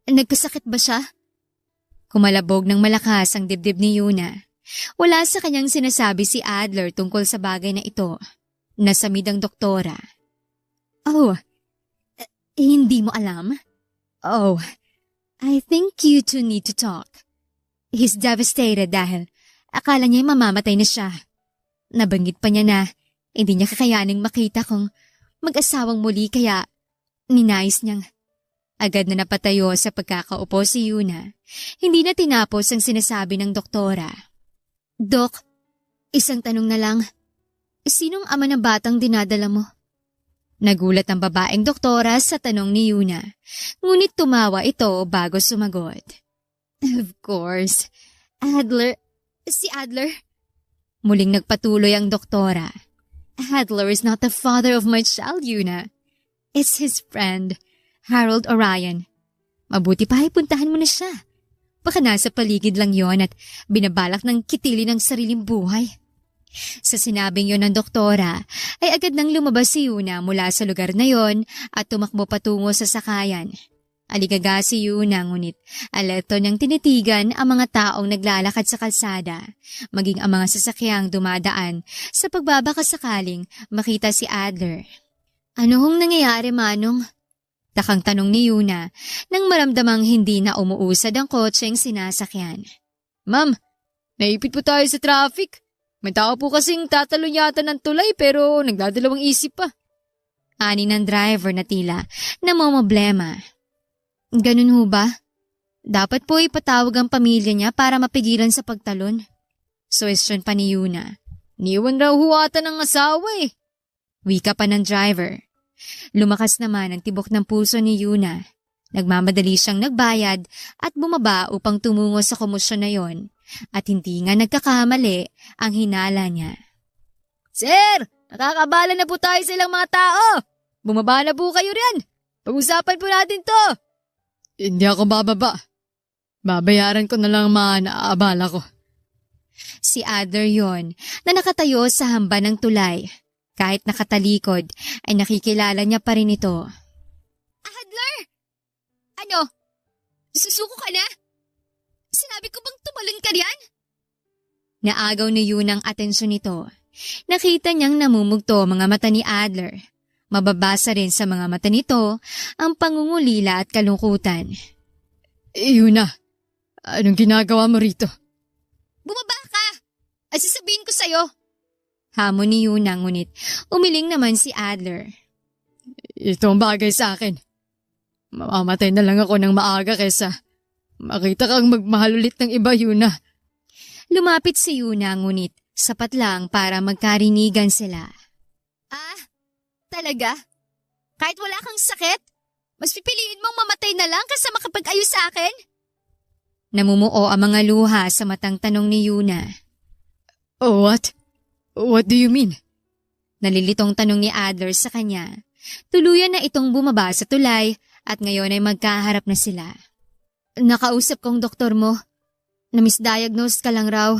S2: Nagkasakit ba siya? Kumalabog ng malakas ang dibdib ni Yuna. Wala sa kanyang sinasabi si Adler tungkol sa bagay na ito. Nasamid ang doktora. Oh, hindi mo alam? Oh, I think you two need to talk. He's devastated dahil akala niya mamamatay na siya. Nabanggit pa niya na hindi niya kakayaning makita kung mag-asawang muli kaya ninais niyang. Agad na napatayo sa pagkakaupo si Yuna. Hindi na tinapos ang sinasabi ng doktora. Dok, isang tanong na lang. Sinong ama ng batang dinadala mo? Nagulat ang babaeng doktora sa tanong ni Yuna. Ngunit tumawa ito bago sumagot. Of course. Adler. Si Adler? Muling nagpatuloy ang doktora. Adler is not the father of my child, Yuna. It's his friend, Harold Orion. Mabuti pa ay puntahan mo na siya. Baka nasa paligid lang yon at binabalak ng kitilin ng sariling buhay. Sa sinabing yon ng doktora, ay agad nang lumabas si Yuna mula sa lugar na yon at tumakbo patungo sa sakayan. Aligaga si Yuna ngunit alerto niyang tinitigan ang mga taong naglalakad sa kalsada, maging ang mga sasakyang dumadaan sa pagbabakasakaling makita si Adler. Ano hong nangyayari, Manong? Takang tanong ni Yuna nang maramdamang hindi na umuusad ang kotseng sinasakyan. Ma'am, naipit po tayo sa traffic. May tao po kasing tatalo yata ng tulay pero nagdadalawang isip pa. Ani ng driver na tila namomroblema. Ganun ho ba? Dapat po ipatawag ang pamilya niya para mapigilan sa pagtalon. Suwestyon pa ni Yuna. Niwan raw huwata ng asawa eh. Wika pa ng driver. Lumakas naman ang tibok ng puso ni Yuna. Nagmamadali siyang nagbayad at bumaba upang tumungo sa komosyon na yon. At hindi nga nagkakamali ang hinala niya. Sir! Nakakabala na po tayo sa ilang mga tao! Bumaba na po kayo riyan! Pag-usapan po natin to! Hindi ako bababa. Babayaran ko na lang mga naaabala ko. Si Adler yon na nakatayo sa hamba ng tulay. Kahit nakatalikod ay nakikilala niya pa rin ito. Adler! Ano? Susuko ka na? Sinabi ko bang tumalon ka riyan? Naagaw ni Yuna ang atensyon nito. Nakita niyang namumugto mga mata ni Adler. Mababasa rin sa mga mata nito ang pangungulila at kalungkutan. Yuna, anong ginagawa mo rito? Bumaba ka! Ay sasabihin ko sa'yo. Hamon ni Yuna ngunit umiling naman si Adler. Ito ang bagay sa akin. Mamamatay na lang ako ng maaga kesa makita kang magmahal ulit ng iba, Yuna. Lumapit si Yuna ngunit Sapat lang para magkarinigan sila.
S3: Ah, talaga? Kahit wala kang sakit? Mas pipiliin mong mamatay na lang kaysa makapag-ayos sa akin?
S2: Namumuo ang mga luha sa matang tanong ni Yuna.
S1: Oh, what? What do you mean?
S2: Nalilitong tanong ni Adler sa kanya. Tuluyan na itong bumaba sa tulay at ngayon ay magkaharap na sila. Nakausap kong doktor mo. Na-misdiagnose ka lang raw.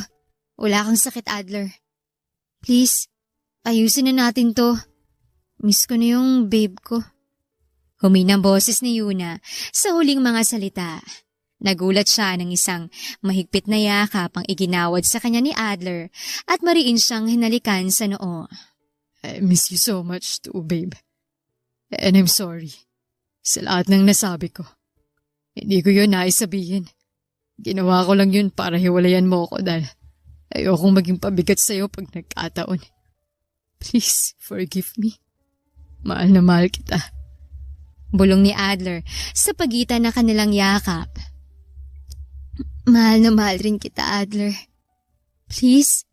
S2: Wala kang sakit, Adler. Please, ayusin na natin to. Miss ko na yung babe ko. Huminang boses ni Yuna sa huling mga salita. Nagulat siya ng isang mahigpit na yakap ang iginawad sa kanya ni Adler at mariin siyang hinalikan sa noo.
S1: I miss you so much too, babe. And I'm sorry sa lahat ng nasabi ko. Hindi ko yun nais sabihin. Ginawa ko lang yun para hiwalayan mo ako dahil ayokong maging pabigat sa'yo pag nagkataon. Please, forgive me. Mahal na mahal kita.
S2: Bulong ni Adler sa pagitan ng kanilang yakap. Mahal na mahal rin kita, Adler. Please,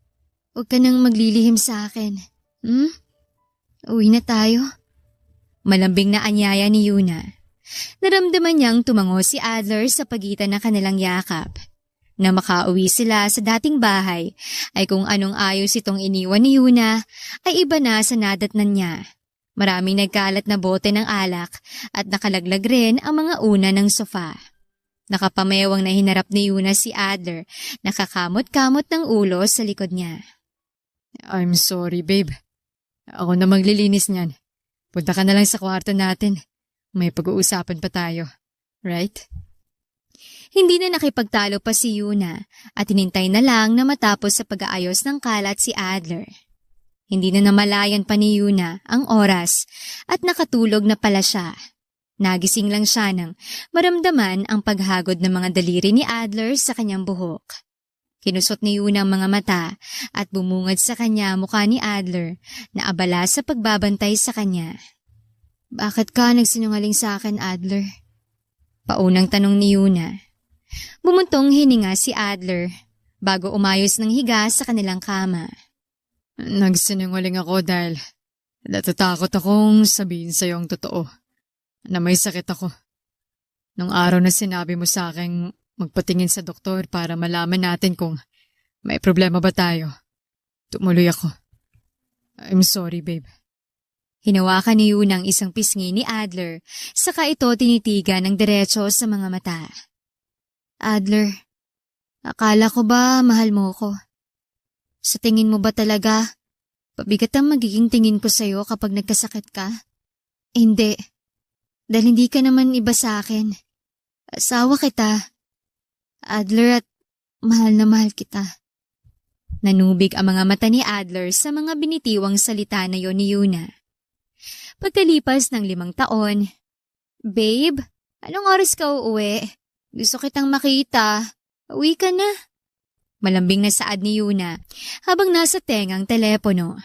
S2: huwag ka nang maglilihim sa akin. Uwi na tayo. Malambing na anyaya ni Yuna. Naramdaman niyang tumango si Adler sa pagitan ng kanilang yakap. Na makauwi sila sa dating bahay ay kung anong ayos itong iniwan ni Yuna ay iba na sa nadatnan niya. Maraming nagkalat na bote ng alak at nakalaglag rin ang mga una ng sofa. Nakapamewang na hinarap ni Yuna si Adler, nakakamot-kamot ng ulo sa likod niya.
S1: I'm sorry, babe. Ako na maglilinis niyan. Punta ka na lang sa kwarto natin. May pag-uusapan pa tayo. Right?
S2: Hindi na nakipagtalo pa si Yuna at hinintay na lang na matapos sa pag-aayos ng kalat si Adler. Hindi na namalayan pa ni Yuna ang oras at nakatulog na pala siya. Nagising lang siya nang maramdaman ang paghagod ng mga daliri ni Adler sa kanyang buhok. Kinusot ni Yuna ang mga mata at bumungad sa kanya mukha ni Adler na abala sa pagbabantay sa kanya. Bakit ka nagsinungaling sa akin, Adler? Paunang tanong ni Yuna. Bumuntong hininga si Adler bago umayos ng higa sa kanilang kama.
S1: Nagsinungaling ako dahil natatakot akong sabihin sa'yo ang totoo. Na may sakit ako. Nung araw na sinabi mo sa akin magpatingin sa doktor para malaman natin kung may problema ba tayo, tumuloy ako. I'm sorry, babe.
S2: Hinawakan ni Yuna ang isang pisngi ni Adler, saka ito tinitigan ng diretso sa mga mata. Adler, akala ko ba mahal mo ko? Sa tingin mo ba talaga, pabigat ang magiging tingin ko sa'yo kapag nagkasakit ka? Hindi. Dahil hindi ka naman iba sa akin. Asawa kita. Adler, at mahal na mahal kita. Nanubig ang mga mata ni Adler sa mga binitiwang salita na yon ni Yuna. Pagkalipas ng 5 taon, Babe, anong oras ka uuwi? Gusto kitang makita. Uwi ka na. Malambing na saad ni Yuna habang nasa tengang telepono.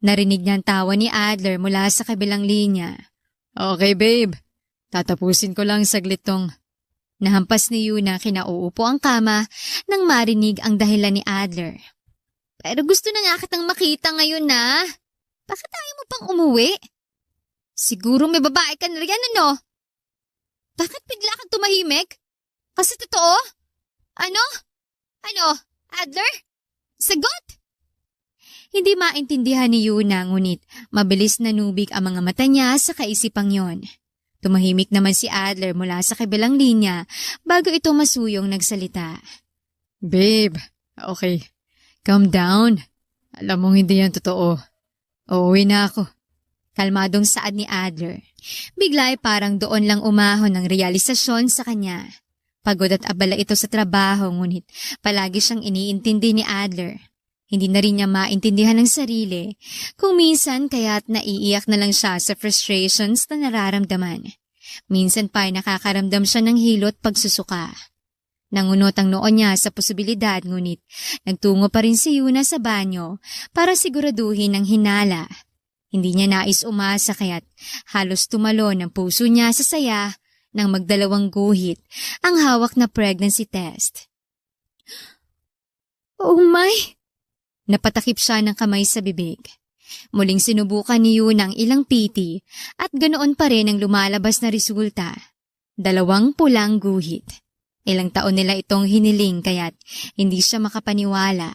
S2: Narinig niya ang tawa ni Adler mula sa kabilang linya.
S1: Okay, babe. Tatapusin ko lang saglit tong.
S2: Nahampas ni Yuna kinauupo ang kama nang marinig ang dahilan ni Adler. Pero gusto na nga kitang makita ngayon na. Bakit ayaw mo pang umuwi? Siguro may babae ka na riyan, ano? Bakit bigla kang tumahimik? Kasi totoo? Ano? Adler? Sagot? Hindi maintindihan ni Yuna ngunit mabilis nanubig ang mga mata niya sa kaisipang yon. Tumahimik naman si Adler mula sa kabilang linya bago ito masuyong nagsalita.
S1: Babe, okay. Calm down. Alam mong hindi yan totoo. Uuwi na ako.
S2: Kalmadong saad ni Adler. Bigla ay parang doon lang umahon ng realisasyon sa kanya. Pagod at abala ito sa trabaho ngunit palagi siyang iniintindi ni Adler. Hindi na rin niya maintindihan ng sarili kung minsan kaya't naiiyak na lang siya sa frustrations na nararamdaman. Minsan pa ay nakakaramdam siya ng hilot pagsusuka. Nangunot ang noon niya sa posibilidad ngunit nagtungo pa rin si Yuna sa banyo para siguraduhin ang hinala. Hindi niya nais umasa kaya't halos tumalon ang puso niya sa saya nang magdalawang guhit ang hawak na pregnancy test. Oh my! Napatakip siya ng kamay sa bibig. Muling sinubukan ni Yuna ang ilang piti at ganoon pa rin ang lumalabas na resulta. 2 pulang guhit. Ilang taon nila itong hiniling kaya't hindi siya makapaniwala.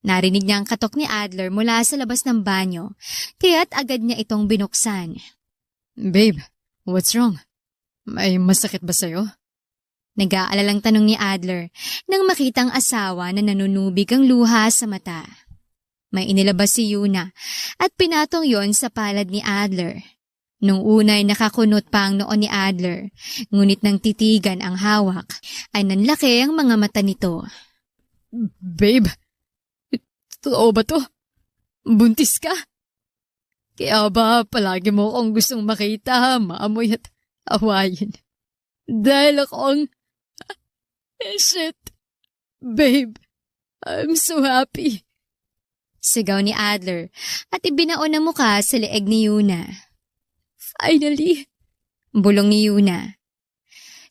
S2: Narinig niya ang katok ni Adler mula sa labas ng banyo, kaya't agad niya itong binuksan.
S1: Babe, what's wrong? May masakit ba sa'yo?
S2: Nag-aalalang tanong ni Adler nang makitang asawa na nanunubig ang luha sa mata. May inilabas si Yuna at pinatong yon sa palad ni Adler. Nung unay nakakunot pa ang noon ni Adler, ngunit nang titigan ang hawak, ay nanlaki ang mga mata nito.
S1: Babe, totoo ba to? Buntis ka? Kaya ba palagi mo akong gustong makita, maamoy at awayin? Dahil akong... Shit. Babe, I'm so happy.
S2: Sigaw ni Adler at ibinaon ang muka sa leeg ni Yuna.
S1: Finally.
S2: Bulong ni Yuna.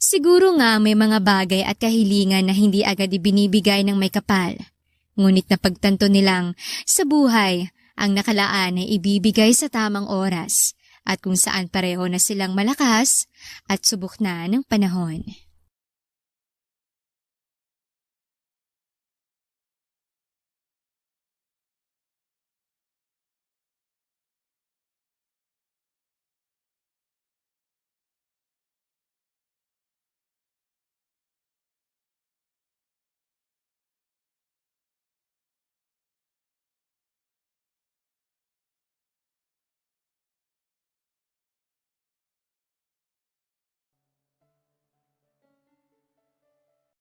S2: Siguro nga may mga bagay at kahilingan na hindi agad ibinibigay ng may kapal. Ngunit napagtanto nilang sa buhay ang nakalaan ay ibibigay sa tamang oras at kung saan pareho na silang malakas at subok na ng panahon.